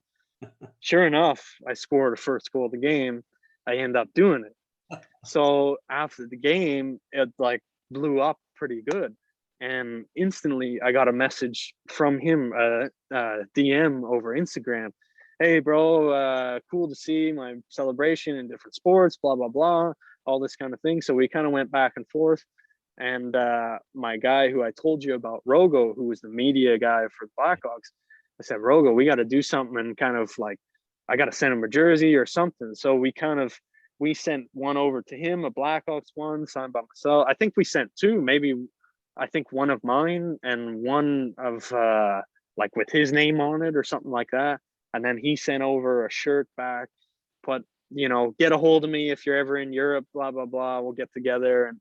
Sure enough, I scored the first goal of the game. I end up doing it. So after the game, it like blew up pretty good. And instantly I got a message from him, DM over Instagram. Hey, bro, cool to see my celebration in different sports, blah, blah, blah, all this kind of thing. So we kind of went back and forth. And my guy who I told you about, Rogo, who was the media guy for the Blackhawks, I said, Rogo, we got to do something, and kind of like, I got to send him a jersey or something. So we sent one over to him, a Blackhawks one signed by myself. I think we sent two, maybe. I think one of mine and one of like with his name on it or something like that. And then he sent over a shirt back, but get a hold of me if you're ever in Europe, blah, blah, blah. We'll get together. And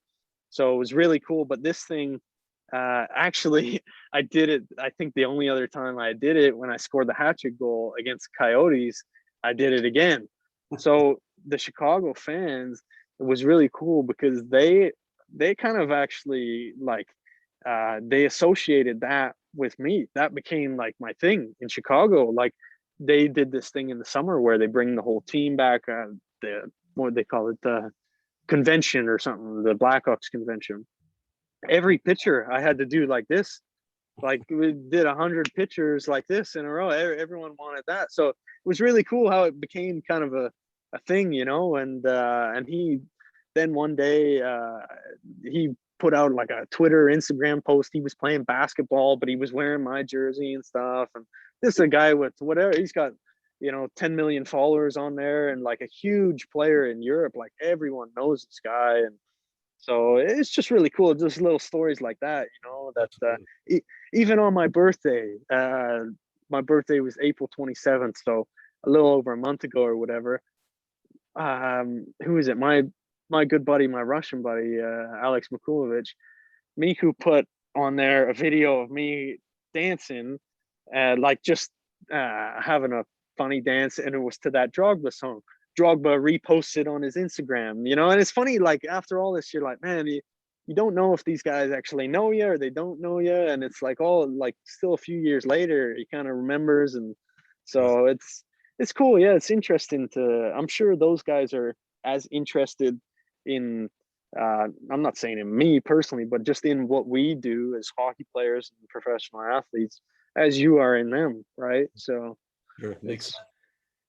so it was really cool. But this thing, actually, I did it. I think the only other time I did it, when I scored the hat-trick goal against Coyotes, I did it again. So the Chicago fans, it was really cool because they kind of actually like, they associated that with me. That became like my thing in Chicago. Like, they did this thing in the summer where they bring the whole team back, what do they call it, the convention or something, the Blackhawks convention. Every picture I had to do like this. Like, we did 100 pictures like this in a row. Everyone wanted that. So it was really cool how it became kind of a thing, and he then one day he put out like a Twitter, Instagram post. He was playing basketball, but he was wearing my jersey and stuff. And this is a guy with whatever, he's got 10 million followers on there, and like a huge player in Europe. Like, everyone knows this guy. And so it's just really cool, just little stories like that, that even on my birthday, my birthday was April 27th, so a little over a month ago or whatever. Who is it? My good buddy, my Russian buddy, Alex Mikulovich, Miku put on there a video of me dancing, like just having a funny dance, and it was to that Drogba song. Drogba reposted on his Instagram, you know, and it's funny, like after all this, you're like, man, you don't know if these guys actually know you or they don't know you. And it's like, all like still a few years later, he kind of remembers. And so it's cool. Yeah, it's interesting I'm sure those guys are as interested in, I'm not saying in me personally, but just in what we do as hockey players and professional athletes as you are in them, right? So Sure, makes sense.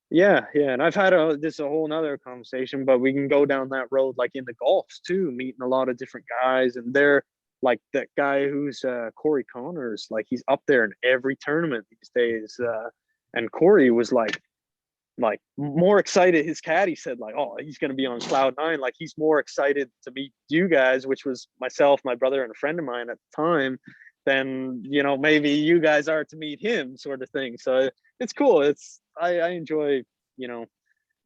yeah, and I've had this a whole nother conversation, but we can go down that road like in the golfs too, meeting a lot of different guys, and they're like that guy who's Corey Connors, like he's up there in every tournament these days. And Corey was like more excited. His caddy said like, oh, he's gonna be on cloud 9. Like he's more excited to meet you guys, which was myself, my brother, and a friend of mine at the time, than maybe you guys are to meet him, sort of thing. So it's cool. I enjoy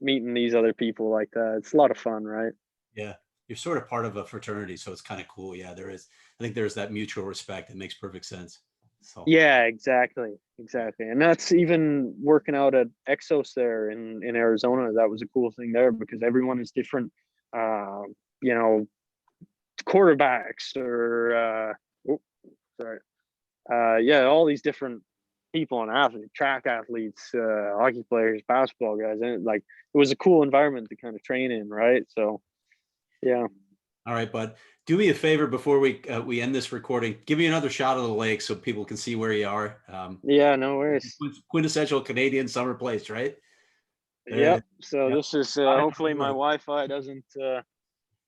meeting these other people like that. It's a lot of fun, right? Yeah, you're sort of part of a fraternity, so it's kind of cool. Yeah, there is. I think there's that mutual respect. It makes perfect sense. So Yeah, exactly. And that's even working out at Exos there in Arizona. That was a cool thing there because everyone is different. You know, quarterbacks or sorry, yeah, all these different people and athletes, track athletes, hockey players, basketball guys, and like it was a cool environment to kind of train in, right? So yeah. all right, bud. Do me a favor before we end this recording. Give me another shot of the lake so people can see where you are. Yeah, no worries. Quintessential Canadian summer place, right? There it Yep. is. So Yep. this is Got it. hopefully my Wi-Fi doesn't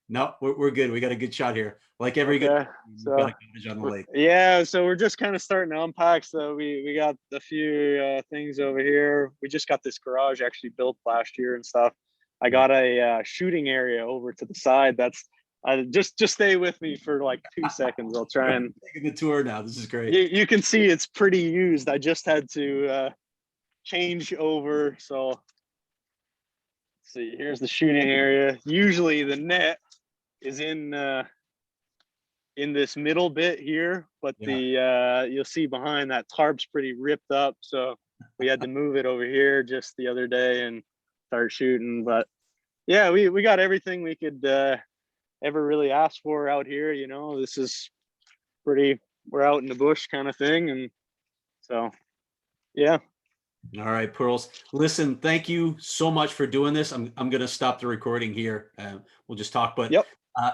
No, we're good. We got a good shot here. Like every good, okay. we've got So a cottage on the lake. yeah, so we're just kind of starting to unpack. So we got a few things over here. We just got this garage actually built last year and stuff. I Yeah. got a shooting area over to the side. That's just stay with me for like 2 seconds. I'll try and Taking the tour now. This is great. you can see it's pretty used. I just had to change over. So let's see, here's the shooting area. Usually the net is in this middle bit here, but Yeah. the you'll see behind that tarp's pretty ripped up, so we had to move it over here just the other day and start shooting. But yeah, we got everything we could ever really ask for out here. This is we're out in the bush kind of thing. And so yeah. All right, Pearls. Listen, thank you so much for doing this. I'm going to stop the recording here. We'll just talk. But Yep.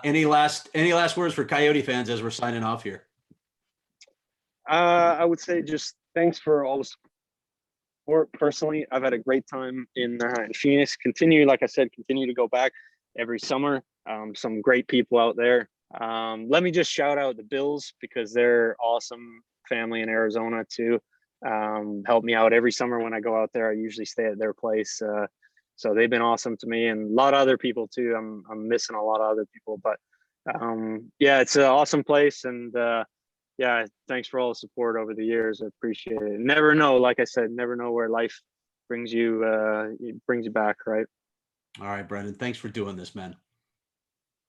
Any last words for Coyote fans as we're signing off here? I would say just thanks for all the support. Personally, I've had a great time in Phoenix. Like I said, continue to go back every summer. Some great people out there. Let me just shout out the Bills because they're awesome family in Arizona too. Help me out every summer when I go out there. I usually stay at their place. So they've been awesome to me, and a lot of other people too. I'm missing a lot of other people, but yeah, it's an awesome place. And yeah, thanks for all the support over the years. I appreciate it. Never know, like I said, never know where life brings you back, right? All right, Brendan. Thanks for doing this, man.